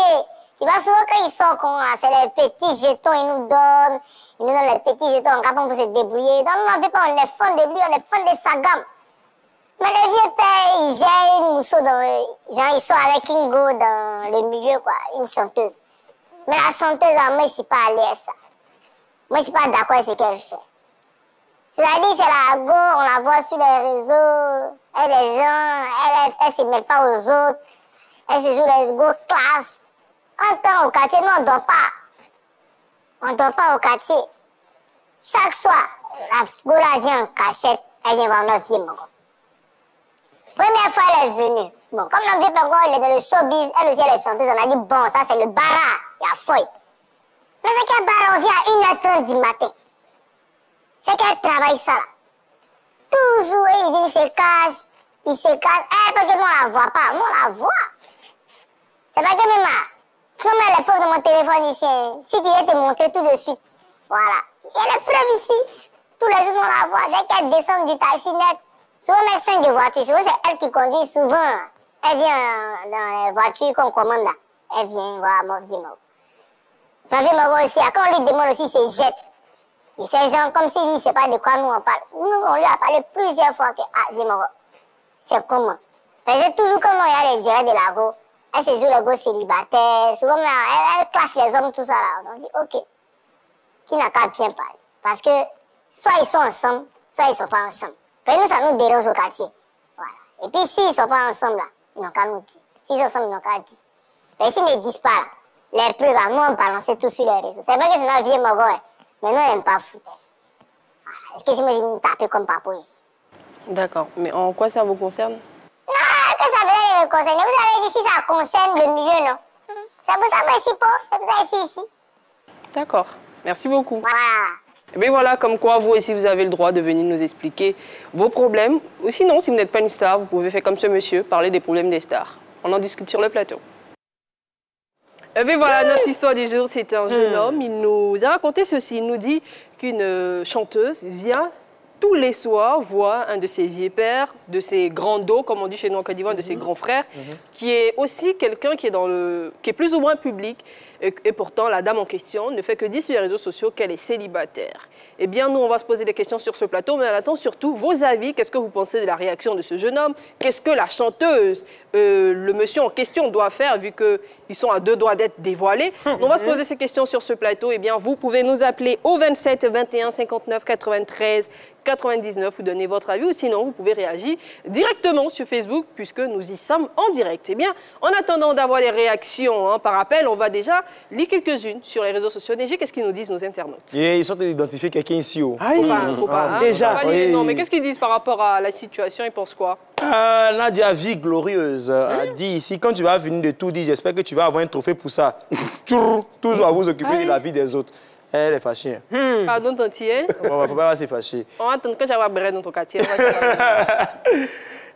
Tu vois, souvent, quand ils sont cons, c'est les petits jetons, ils nous donnent les petits jetons en capant pour se débrouiller. Donc, on n'en fait pas, on est fan de lui, on est fan de sa gamme. Mais le vieux père, il gère une mousseau dans le... Genre, il sort avec une go dans le milieu, quoi, une chanteuse. Mais la chanteuse, moi, je suis pas allée à ça. Moi, je suis pas d'accord avec ce qu'elle fait. C'est-à-dire, c'est la go, on la voit sur les réseaux, elle est gens, elle se mêle pas aux autres, elle se joue les go classe. En temps au quartier, nous, on dort pas. On dort pas au quartier. Chaque soir, la go là vient en cachette, elle vient voir notre vieux Mogo. Première fois, elle est venue. Bon, comme notre vieux Mogo, il est dans le showbiz, elle aussi, elle est chanteuse, on a dit, bon, ça, c'est le bara, il y a fouille. Mais c'est qu'elle bara, on vient à 1h30 du matin. C'est qu'elle travaille ça, là. Toujours, il se cache. Parce que nous, on la voit pas. Nous, on la voit. C'est pas que même, je mets les preuves de mon téléphone ici. Si tu veux te montrer tout de suite. Voilà. Il y a les preuves ici. Tous les jours, on la voit. Dès qu'elle descend du taxi-net, souvent, mes chaînes de voiture, souvent, c'est elle qui conduit souvent. Elle vient dans les voitures qu'on commande, là. Elle vient voir mon vieux Mogo. Mon vieux Mogo aussi, quand on lui demande aussi, il se jette. Il fait genre comme s'il dit, c'est pas de quoi nous on parle. Nous, on lui a parlé plusieurs fois que, ah, vieux Mogo, c'est comment? C'est toujours comment il y a les directs de la go. Elle se joue les go célibataires. Souvent, elle clash les hommes, tout ça là. On dit, ok, qui n'a qu'à bien parler. Parce que, soit ils sont ensemble, soit ils sont pas ensemble. Puis nous, ça nous dérange au quartier. Voilà. Et puis, s'ils sont pas ensemble là, ils n'ont qu'à nous dire. S'ils sont ensemble, ils n'ont qu'à dire. Mais s'ils ne disent pas là, les preuves, nous, on balançait tout sur les réseaux. C'est vrai que c'est notre vieux Mogo, hein. Mais nous, on n'aime pas foutaise. Est-ce que si moi, je me tape comme papa ici? D'accord. Mais en quoi ça vous concerne? Non, que ça veut me concerner. Vous avez dit si ça concerne le milieu, non? C'est pour ça que je suis pas. C'est pour ça que je suis ici. D'accord. Merci beaucoup. Voilà. Et bien voilà, comme quoi vous aussi, vous avez le droit de venir nous expliquer vos problèmes. Ou sinon, si vous n'êtes pas une star, vous pouvez faire comme ce monsieur, parler des problèmes des stars. On en discute sur le plateau. Et bien voilà, notre histoire du jour, c'est un jeune homme. Il nous a raconté ceci. Il nous dit qu'une chanteuse vient tous les soirs voir un de ses vieux pères, de ses grands dos, comme on dit chez nous en Côte d'Ivoire, de ses grands frères, qui est aussi quelqu'un qui est plus ou moins public. Et pourtant, la dame en question ne fait que dire sur les réseaux sociaux qu'elle est célibataire. Eh bien, nous, on va se poser des questions sur ce plateau, mais on attend surtout vos avis. Qu'est-ce que vous pensez de la réaction de ce jeune homme? Qu'est-ce que la chanteuse, le monsieur en question doit faire, vu qu'ils sont à deux doigts d'être dévoilés? On va se poser ces questions sur ce plateau. Eh bien, vous pouvez nous appeler au 27 21 59 93 99, vous donnez votre avis, ou sinon, vous pouvez réagir directement sur Facebook, puisque nous y sommes en direct. Eh bien, en attendant d'avoir les réactions par appel, on va déjà lire quelques-unes sur les réseaux sociaux. Déjà, qu'est-ce qu'ils nous disent, nos internautes? Et ils sont d'identifier quelqu'un ici. Faut pas, déjà. Oui. Non, mais qu'est-ce qu'ils disent par rapport à la situation? Ils pensent quoi? Nadia, vie glorieuse, a dit ici, quand tu vas venir de tout dire, j'espère que tu vas avoir un trophée pour ça. Toujours à vous occuper de la vie des autres. Elle est fâchée. Pardon, tantier. Faut pas se fâcher. On va attendre que j'aille brûler dans ton quartier.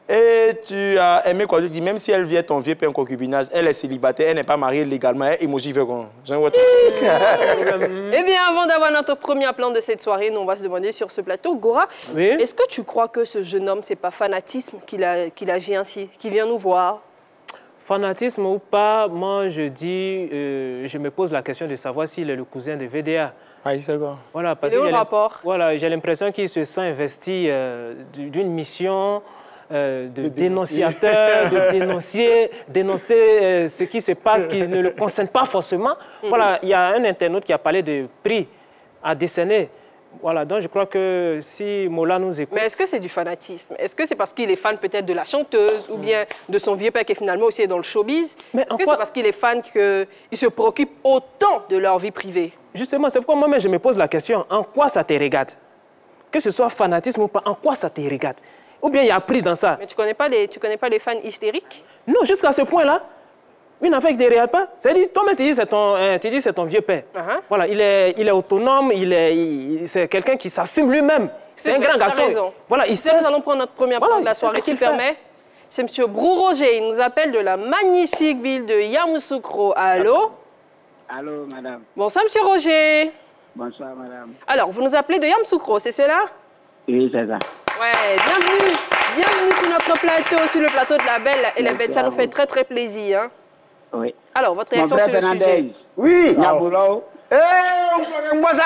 Et tu as aimé quoi? Je dis, même si elle vient ton vieux père en concubinage, elle est célibataire, elle n'est pas mariée légalement, elle emoji veut qu'on. Eh bien, avant d'avoir notre premier plan de cette soirée, nous, on va se demander sur ce plateau, Gora, est-ce que tu crois que ce jeune homme, c'est pas fanatisme qu'il agit ainsi, qu'il vient nous voir? Fanatisme ou pas, moi je dis, je me pose la question de savoir s'il est le cousin de VDA. Ah, il sait quoi? Voilà, parce que rapport. Voilà, j'ai l'impression qu'il se sent investi d'une mission de dénonciateur, de dénoncer ce qui se passe, qui ne le concerne pas forcément. Voilà, il y a un internaute qui a parlé de prix à décerner. Voilà, donc je crois que si Mola nous écoute... Mais est-ce que c'est du fanatisme? Est-ce que c'est parce qu'il est fan peut-être de la chanteuse ou bien de son vieux père qui finalement aussi est dans le showbiz? Est-ce que c'est parce qu'il est fan qu'il se préoccupe autant de leur vie privée? Justement, c'est pourquoi moi-même je me pose la question, en quoi ça te regarde? Que ce soit fanatisme ou pas, en quoi ça te regarde? Ou bien il y a pris dans ça? Mais tu connais pas les fans hystériques? Non, jusqu'à ce point-là. Une affaire qui ne te regarde pas. C'est-à-dire, toi-même, tu dis c'est ton vieux père. Voilà, il est autonome, c'est quelqu'un qui s'assume lui-même. C'est un grand garçon. Raison. Voilà, nous allons prendre notre première parole de la soirée qui permet. C'est M. Brou Roger. Il nous appelle de la magnifique ville de Yamoussoukro. Allô? Allô, madame. Bonsoir, M. Roger. Bonsoir, madame. Alors, vous nous appelez de Yamoussoukro, c'est cela? Oui, c'est ça. Ouais, bienvenue. Bienvenue sur notre plateau, sur le plateau de la Belle et la Bête. Ça nous fait très, très plaisir. Hein? Oui. Alors, votre réaction sur le sujet? Oui. Moi ça.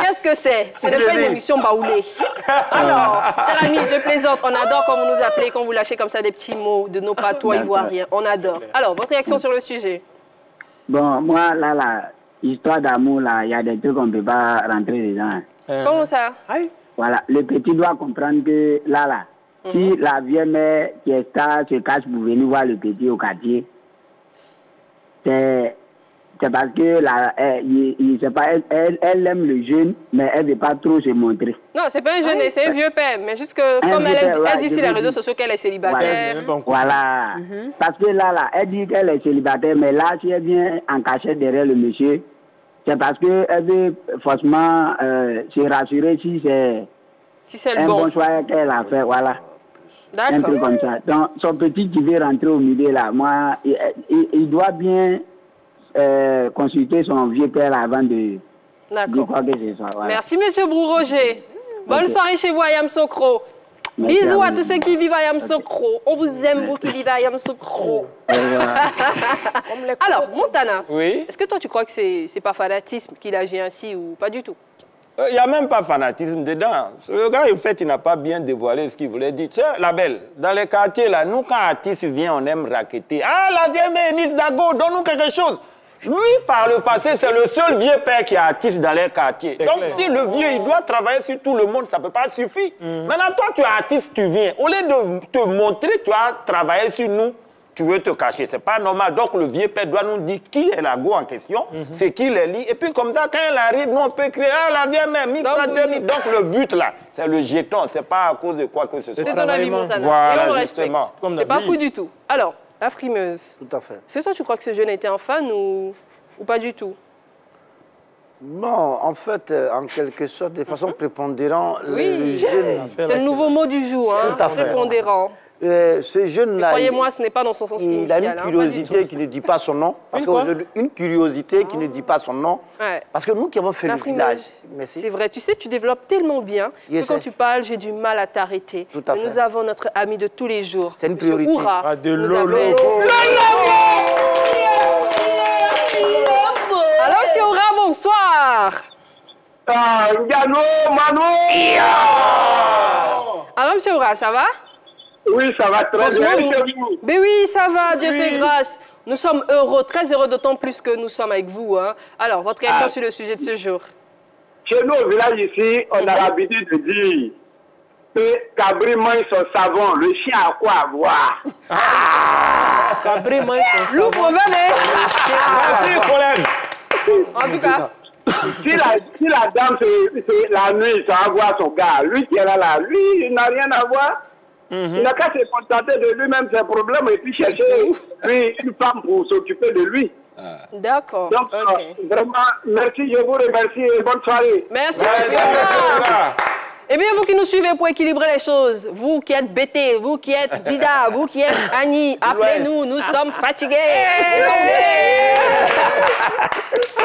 Qu'est-ce que c'est? Ce n'est pas une émission baoulée. Alors, chers amis, je plaisante. On adore quand vous nous appelez, quand vous lâchez comme ça des petits mots de nos patois ivoiriens. On adore. Alors, votre réaction sur le sujet? Bon, moi, là, histoire d'amour, là, il y a des trucs qu'on ne peut pas rentrer dedans. Comment ça? Voilà, le petit doit comprendre que là, si la vieille mère qui est star se cache pour venir voir le petit au quartier, c'est parce que elle aime le jeune, mais elle ne veut pas trop se montrer. Non, c'est pas un jeune, c'est un vieux père. Mais juste que, comme elle dit sur les réseaux sociaux qu'elle est célibataire. Voilà. Parce que là, elle dit qu'elle est célibataire, mais là, si elle vient en cachette derrière le monsieur, c'est parce qu'elle veut forcément se rassurer si c'est un bon choix qu'elle a fait. Voilà. Un peu comme ça. Donc, son petit qui veut rentrer au milieu, là, moi, il doit bien consulter son vieux père avant de quoi que ce soit. Voilà. Merci, M. Brou Roger. Bonne soirée chez vous à Yamoussoukro. Bisous à tous ceux qui vivent à Yamoussoukro. On vous aime, vous qui vivez à Yamoussoukro. Alors, Montana, est-ce que toi, tu crois que c'est pas fanatisme qu'il agit ainsi ou pas du tout? Il n'y a même pas fanatisme dedans. Le gars, en fait, il n'a pas bien dévoilé ce qu'il voulait dire. Tiens, la Belle, dans les quartiers, là, nous, quand un artiste vient, on aime raqueter. Ah, la vieille mère Nice Dago, donne-nous quelque chose. Lui, par le passé, c'est le seul vieux père qui est artiste dans les quartiers. Donc, si le vieux, il doit travailler sur tout le monde, ça ne peut pas suffire. Maintenant, toi, tu es artiste, tu viens. Au lieu de te montrer, tu as travaillé sur nous. Tu veux te cacher, c'est pas normal. Donc le vieux père doit nous dire qui est la go en question, c'est qui les lit. Et puis comme ça, quand elle arrive, nous on peut crier, ah la vieille mère, donc le but là, c'est le jeton, c'est pas à cause de quoi que ce soit. C'est ton avis, Montana. Voilà, et on le respecte. C'est pas fou du tout. Alors, la frimeuse. Tout à fait. Est-ce que toi tu crois que ce jeune était un fan ou pas du tout? Bon, en fait, en quelque sorte, de façon prépondérante, les jeunes... C'est le nouveau mot du jour, hein, tout à fait. Prépondérant. Ce jeune-là, croyez-moi, ce n'est pas dans son sens initial. Il a une curiosité qui ne dit pas son nom. Parce qu'aujourd'hui, une curiosité qui ne dit pas son nom. Parce que nous qui avons fait le village... C'est vrai, tu sais, tu développes tellement bien que quand tu parles, j'ai du mal à t'arrêter. Tout à fait. Nous avons notre ami de tous les jours. C'est une priorité. Oura. De Lolo. Alors, est-ce Oura, bonsoir. Alors, monsieur Oura, ça va? Oui, ça va très bien. Mais oui, ça va, Dieu fait grâce. Nous sommes heureux, très heureux, d'autant plus que nous sommes avec vous. Hein. Alors, votre réaction sur le sujet de ce jour? Chez nous, au village ici, on a l'habitude de dire que Cabri mange son savon, le chien a quoi à voir. Cabri mange son savon. Loup, provenez. Merci, collègue. En tout cas... Si la dame, c'est la nuit, ça va voir son gars. Lui qui est là, lui, il n'a rien à voir. Il n'a qu'à se contenter de lui-même ses problèmes et puis chercher une femme pour s'occuper de lui. D'accord. Donc, vraiment, merci, je vous remercie et bonne soirée. Merci. Eh bien, vous qui nous suivez pour équilibrer les choses, vous qui êtes BT, vous qui êtes Dida, vous qui êtes Annie, appelez-nous, nous sommes fatigués.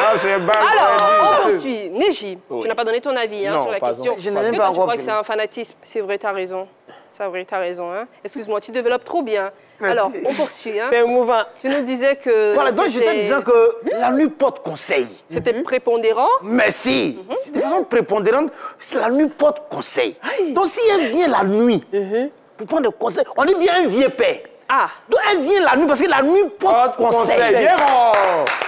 Alors, on poursuit. Neji, tu n'as pas donné ton avis sur la question. Je n'ai Est-ce même que pas toi, tu crois encore que c'est un fanatisme? C'est vrai, tu as raison. C'est vrai, tu as raison. Hein? Excuse-moi, tu développes trop bien. Merci. Alors, on poursuit. Hein? C'est émouvant. Tu nous disais que... Voilà, donc je te disais que la nuit porte conseil. C'était prépondérant? Merci. C'est de façon prépondérante, la nuit porte conseil. Donc si elle vient la nuit pour prendre des conseils, on dit bien un vieux père. Ah. Donc elle vient la nuit parce que la nuit porte conseil. Bien bon.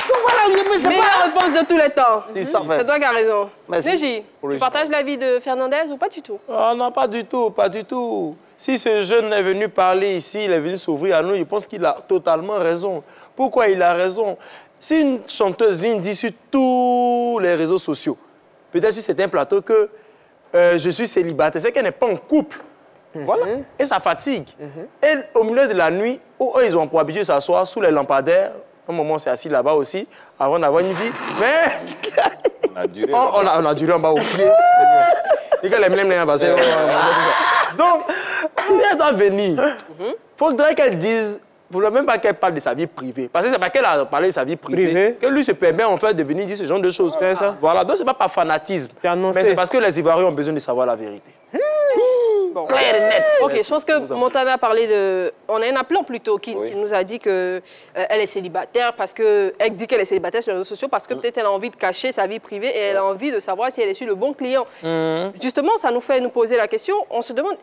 Donc voilà, c'est meilleure réponse de tous les temps. C'est toi qui as raison. Merci. Neji, tu partages l'avis de Fernandez ou pas du tout? Oh, non, pas du tout, pas du tout. Si ce jeune est venu parler ici, il est venu s'ouvrir à nous, je pense qu'il a totalement raison. Pourquoi il a raison? Si une chanteuse vient dire sur tous les réseaux sociaux, peut-être sur certains plateaux que je suis célibataire, c'est qu'elle n'est pas en couple. Voilà. Et ça fatigue. Et au milieu de la nuit, où eux, ils ont pour habitude de s'asseoir sous les lampadaires, un moment, on s'est assis là-bas aussi, avant d'avoir une vie. Mais on a duré en bas au pied. Et quand les mêmes les passé, donc, si elle doit venir, il faudrait qu'elle dise, il ne faudrait même pas qu'elle parle de sa vie privée. Parce que c'est pas qu'elle a parlé de sa vie privée que lui se permet en fait de venir dire ce genre de choses. C'est ça. Voilà, donc c'est pas par fanatisme. Mais c'est parce que les Ivoiriens ont besoin de savoir la vérité. Bon. Clair et net. Ok, je pense que Montana a parlé de... On a un appelant plutôt qui nous a dit qu'elle est célibataire parce qu'elle dit qu'elle est célibataire sur les réseaux sociaux parce que peut-être elle a envie de cacher sa vie privée et elle a envie de savoir si elle est sur le bon client. Justement, ça nous fait nous poser la question. On se demande,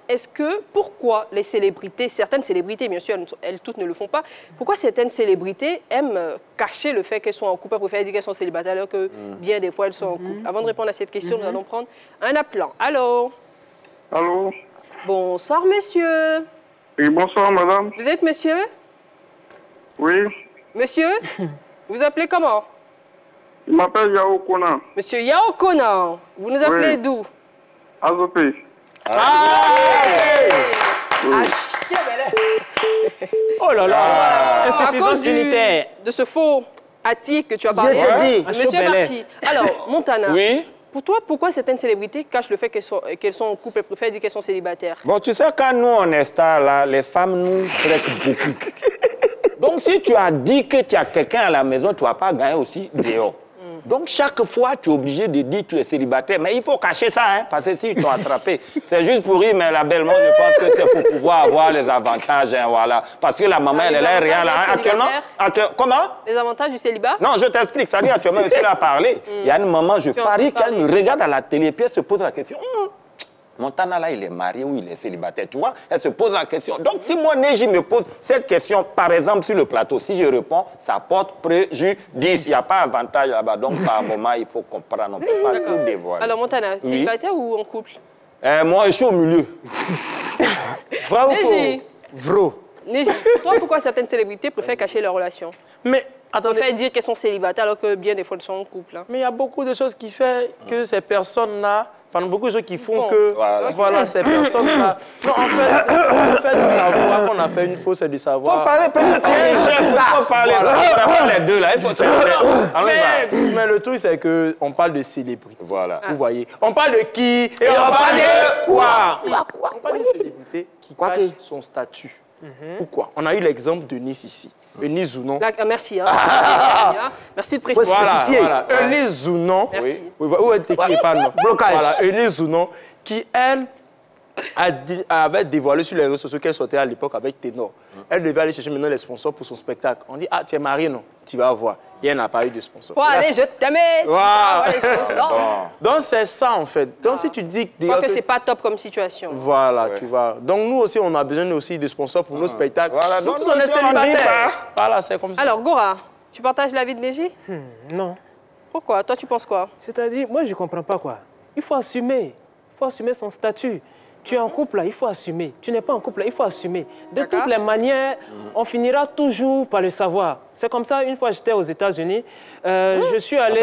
pourquoi les célébrités, certaines célébrités, bien sûr, elles toutes ne le font pas, pourquoi certaines célébrités aiment cacher le fait qu'elles sont en couple, elles préfèrent dire qu'elles sont célibataires alors que bien des fois elles sont en couple. Avant de répondre à cette question, nous allons prendre un appelant. Allô? Allô? Bonsoir, monsieur. Et bonsoir, madame. Vous êtes monsieur? Oui. Monsieur? Vous appelez comment? Je m'appelle Yao Kona. Monsieur Yao Kona. Vous nous appelez d'où? Azopé. Oh là là, insuffisance unitaire. De ce faux attique que tu as parlé. Monsieur est parti. Alors, Montana. Oui. Pour toi, pourquoi certaines célébrités cachent le fait qu'elles sont en couple et préfèrent dire qu'elles sont célibataires? Bon, tu sais, quand nous, on est stars, là, les femmes nous traitent beaucoup. Donc, si tu as dit que tu as quelqu'un à la maison, tu ne vas pas gagner aussi dehors. Donc, chaque fois, tu es obligé de dire que tu es célibataire. Mais il faut cacher ça, hein, parce que s'ils t'ont attrapé, c'est juste pour rire, mais la belle-mère, je pense que c'est pour pouvoir avoir les avantages. Hein, voilà. Parce que la maman, elle est là, rien là. Actuellement, comment? Les avantages du célibat? Non, je t'explique. Ça dit actuellement, si elle a parlé, il y a une maman, je parie qu'elle me regarde à la télé, puis elle se pose la question. Montana, là, il est marié ou il est célibataire, tu vois? Elle se pose la question. Donc, si moi, Neji me pose cette question, par exemple, sur le plateau, si je réponds, ça porte préjudice. Il n'y a pas avantage là-bas. Donc, par moment, il faut comprendre. On ne peut pas tout dévoiler. Alors, Montana, célibataire ou en couple? Moi, je suis au milieu. Vrai ou faux? Vrai. Neji, toi, pourquoi certaines célébrités préfèrent cacher leur relation? Mais, attendez. Préfèrent dire qu'elles sont célibataires alors que bien des fois, elles sont en couple. Hein. Mais il y a beaucoup de choses qui font que ces personnes-là... Pendant beaucoup de choses qui font que, voilà, ces personnes-là... Non, en fait, du savoir qu'on a fait une fausse, c'est du savoir. Faut parler, faut parler. Voilà. Les deux, là, il faut mais le truc, c'est qu'on parle de célébrité. Voilà. Vous voyez. On parle de qui et on parle de quoi? On parle de célébrité qui cache son statut. Ou quoi? On a eu l'exemple de Nice ici. Eunice Zounon. Merci. Hein. Merci de préciser. Voilà. Eunice Zounon. Merci. Où est-ce qu'il parle? Blocage. Voilà. Eunice Zounon, qui, elle, avait dévoilé sur les réseaux sociaux qu'elle sortait à l'époque avec Ténor. Elle devait aller chercher maintenant les sponsors pour son spectacle. On dit, ah, tu es marié, non? Tu vas voir. Et elle n'a pas eu de sponsor. Faut aller, je t'aime, tu vas avoir les sponsors. Donc, c'est ça, en fait. Donc, si tu dis... Je crois que c'est pas top comme situation. Voilà, tu vois. Donc, nous aussi, on a besoin aussi de sponsors pour nos spectacles. Voilà, donc, on est célibataires. Voilà, c'est comme ça. Alors, Gora, tu partages l'avis de Neji? Non. Pourquoi? Toi, tu penses quoi? C'est-à-dire, moi, je ne comprends pas quoi. Il faut assumer. Il faut assumer son statut. Tu es en couple, là, il faut assumer. Tu n'es pas en couple, là, il faut assumer. De toutes les manières, on finira toujours par le savoir. C'est comme ça, une fois j'étais aux États-Unis, je suis allé...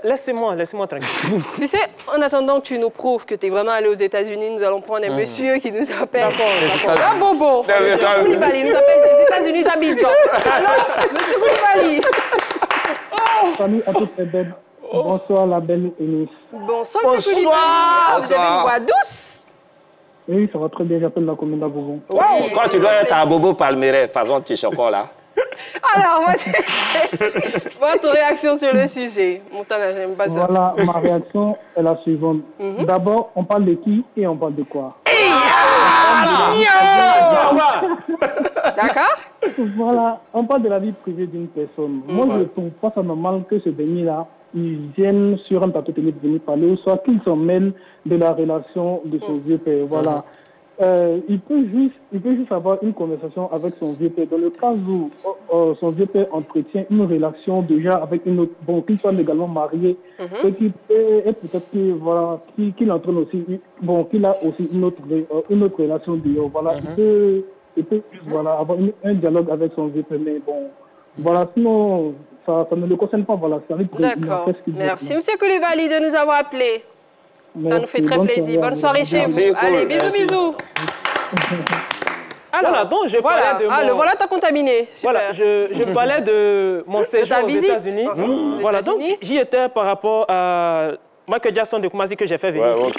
laissez-moi tranquille. Tu sais, en attendant que tu nous prouves que tu es vraiment allé aux États-Unis, nous allons prendre un monsieur qui nous appelle. D'accord. Ah, Bobo. Monsieur Koulibaly nous appelle des États-Unis d'Abidjan. Monsieur Koulibaly. Salut à toutes les belles. Bonsoir, la belle Eunice. Bonsoir, monsieur Koulibaly. Vous avez une voix douce. Oui, ça va très bien, j'appelle la commune d'Abobo. Wow, quand tu dois être à Bobo Palmeret, façon petit chocolat là. Alors, votre réaction sur le sujet. Montana, j'aime pas ça. Voilà, ma réaction est la suivante. D'abord, on parle de qui et on parle de quoi. D'accord. Voilà, on parle de la vie privée d'une personne. Moi, je ne trouve pas ça normal que ce dernier-là, ils viennent sur un plateau télé venir parler, ou soit qu'ils s'en mêlent de la relation de son vieux père. Voilà. Il peut juste avoir une conversation avec son vieux père. Dans le cas où son vieux père entretient une relation déjà avec une autre, bon, qu'il soit légalement marié, et qu'il peut-être qu'il entraîne aussi, bon, qu'il a aussi une autre relation dehors. Voilà, il peut voilà, avoir un dialogue avec son vieux père, mais bon, voilà, sinon, ça ne le concerne pas, voilà. D'accord. Merci, M. Koulibaly, de nous avoir appelés. Ça nous fait très plaisir. Bonne soirée chez vous. Allez, bisous. Alors, voilà, donc je parlais de le voilà, t'as contaminé. Super. Voilà, je parlais de mon séjour aux États-Unis. Voilà, donc j'y étais par rapport à Michael Jackson de Kumasi que j'ai fait venir ici.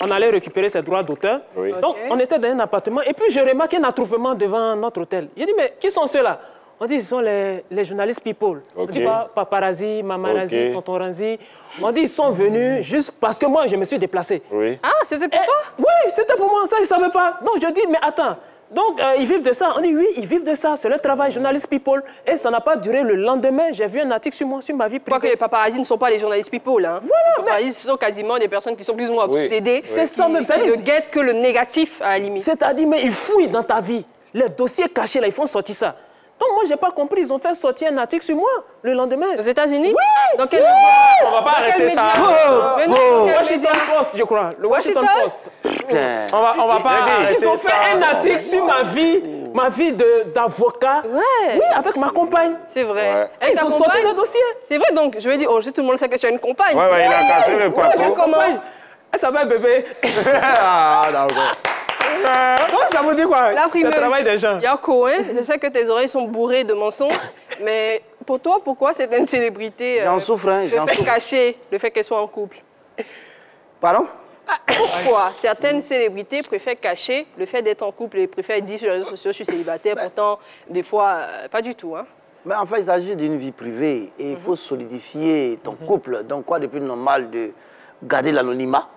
On allait récupérer ses droits d'auteur. Donc, on était dans un appartement et puis je remarquais un attroupement devant notre hôtel. J'ai dit, mais qui sont ceux-là? On dit, ce sont les journalistes people. On dit pas Paparazzi, Mamarazzi, Tonton Ranzi. On dit, ils sont venus juste parce que moi, je me suis déplacé. Ah, c'était pour toi? Oui, c'était pour moi, ça, je ne savais pas. Donc, je dis, mais attends. Donc, ils vivent de ça. On dit, oui, ils vivent de ça. C'est leur travail, journaliste people. Et ça n'a pas duré. Le lendemain, j'ai vu un article sur moi, sur ma vie privée. Je crois que les paparazzi ne sont pas les journalistes people. Hein. Voilà. Les paparazzi, ce sont quasiment des personnes qui sont plus ou moins obsédées. C'est ça même. Qui ne guettent que le négatif, à la limite. C'est-à-dire, mais ils fouillent dans ta vie. Les dossiers cachés, là, ils font sortir ça. Donc, moi, je n'ai pas compris. Ils ont fait sortir un article sur moi le lendemain. Aux États-Unis? Oui! Dans quel média? On ne va pas arrêter ça. Washington Post, je crois. Le Washington Post. On va pas arrêter ça. Ils ont fait un article sur ma vie d'avocat. Oui, avec ma compagne. C'est vrai. Et ils ont sorti le dossier. C'est vrai, donc je vais dire, tout le monde sait que tu as une compagne. Il a cassé le plateau. Comment? Elle s'appelle Bébé. Ça vous dit quoi? C'est le travail des gens. Yako, hein? Je sais que tes oreilles sont bourrées de mensonges, mais pour toi, pourquoi c'est une célébrité J'en souffre, hein? Le fait cacher le fait qu'elle soit en couple. Pardon? Pourquoi certaines célébrités préfèrent cacher le fait d'être en couple et préfèrent dire sur les réseaux sociaux je suis célibataire, pourtant, des fois, pas du tout, hein? Mais en fait, il s'agit d'une vie privée et il faut solidifier ton couple. Donc, quoi de plus normal de garder l'anonymat?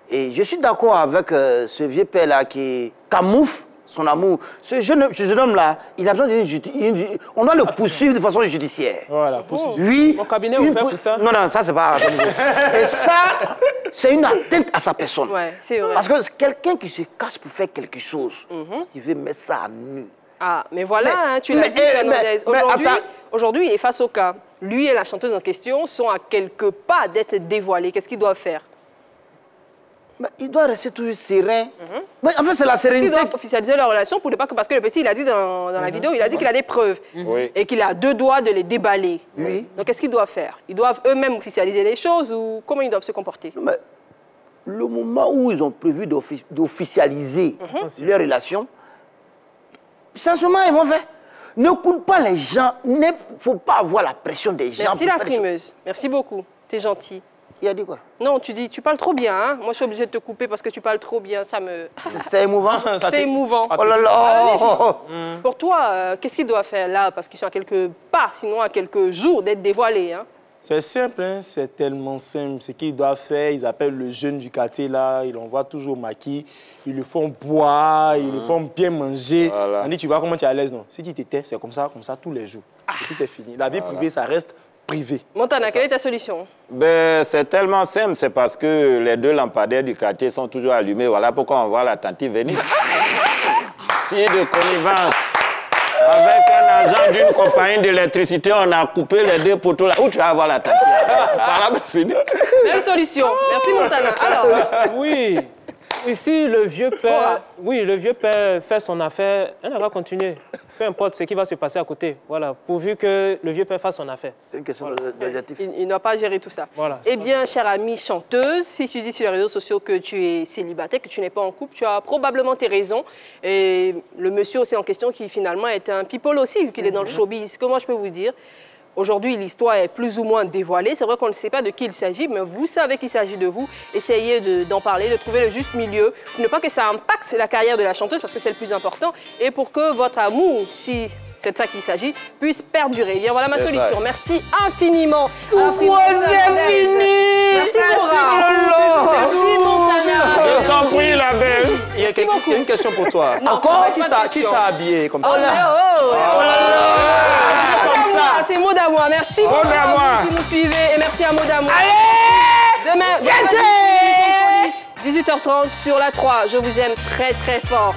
Et je suis d'accord avec ce vieux père-là qui camoufle son amour. Ce jeune homme-là, il a besoin d'une... On doit le poursuivre de façon judiciaire. Voilà, poursuivre. Oui. Mon cabinet ouvert pour ça? Non, ça, c'est pas... Et ça, c'est une atteinte à sa personne. Ouais, c'est vrai. Parce que quelqu'un qui se cache pour faire quelque chose, il veut mettre ça à nu. Ah, mais voilà, tu l'as dit, Fernandez. Aujourd'hui, il est face au cas. Lui et la chanteuse en question sont à quelques pas d'être dévoilés. Qu'est-ce qu'ils doivent faire? Mais il doit rester toujours serein. Mais en fait, c'est la sérénité. Ils doivent officialiser leur relation pour ne pas que... Parce que le petit, il a dit dans la vidéo, il a dit qu'il a des preuves. Et qu'il a 2 doigts de les déballer. Donc, qu'est-ce qu'ils doivent faire? Ils doivent eux-mêmes officialiser les choses ou comment ils doivent se comporter? Mais le moment où ils ont prévu d'officialiser leur relation, sincèrement, ils vont faire. Ne coule pas les gens. Il ne faut pas avoir la pression des gens. Merci la frimeuse. Merci beaucoup. T'es gentil. Il a dit quoi? Non, tu parles trop bien. Hein? Moi, je suis obligée de te couper parce que tu parles trop bien. Ça me... C'est émouvant. C'est émouvant. Oh là là. Pour toi, qu'est-ce qu'il doit faire là? Parce qu'ils sont à quelques pas, sinon à quelques jours d'être dévoilés. Hein? C'est simple, hein? C'est tellement simple. Ce qu'ils doivent faire, ils appellent le jeune du quartier là, ils l'envoient toujours maquis, ils le font boire, ils le font bien manger. Voilà. On dit, tu vois comment tu es à l'aise, non? Si tu t'étais, c'est comme ça tous les jours. Et puis c'est fini. La vie privée, ça reste privé. Montana, quelle est ta solution? Ben, c'est tellement simple, c'est parce que les 2 lampadaires du quartier sont toujours allumés. Voilà pourquoi on voit la tante venir. Si de connivence avec un agent d'une compagnie d'électricité, on a coupé les 2 poteaux là, où tu vas voir la tante? Voilà, ben, fini. Belle solution. Merci Montana. Alors. Oui. Ici, le vieux père, le vieux père fait son affaire, elle va continuer. Peu importe ce qui va se passer à côté, voilà, pourvu que le vieux père fasse son affaire. C'est une question d'adjectif. Il n'a pas géré tout ça. Voilà, eh bien, chère amie chanteuse, si tu dis sur les réseaux sociaux que tu es célibataire, que tu n'es pas en couple, tu as probablement tes raisons. Et le monsieur aussi en question qui finalement est un people aussi, vu qu'il est dans le showbiz. Comment je peux vous dire? Aujourd'hui, l'histoire est plus ou moins dévoilée. C'est vrai qu'on ne sait pas de qui il s'agit, mais vous savez qu'il s'agit de vous. Essayez d'en parler, de trouver le juste milieu, pour ne pas que ça impacte la carrière de la chanteuse, parce que c'est le plus important, et pour que votre amour, si c'est de ça qu'il s'agit, puisse perdurer. Bien, voilà ma solution. Merci infiniment. Pourquoi c'est fini? Merci Laura. Merci Montana. Je t'en prie, la belle. il y a une question pour toi. Encore qui t'a habillé comme ça? Oh là là! C'est Maud à moi. Merci beaucoup à vous qui nous suivez et merci à Maud à moi. Allez! Demain, 18h30 sur la 3. Je vous aime très très fort.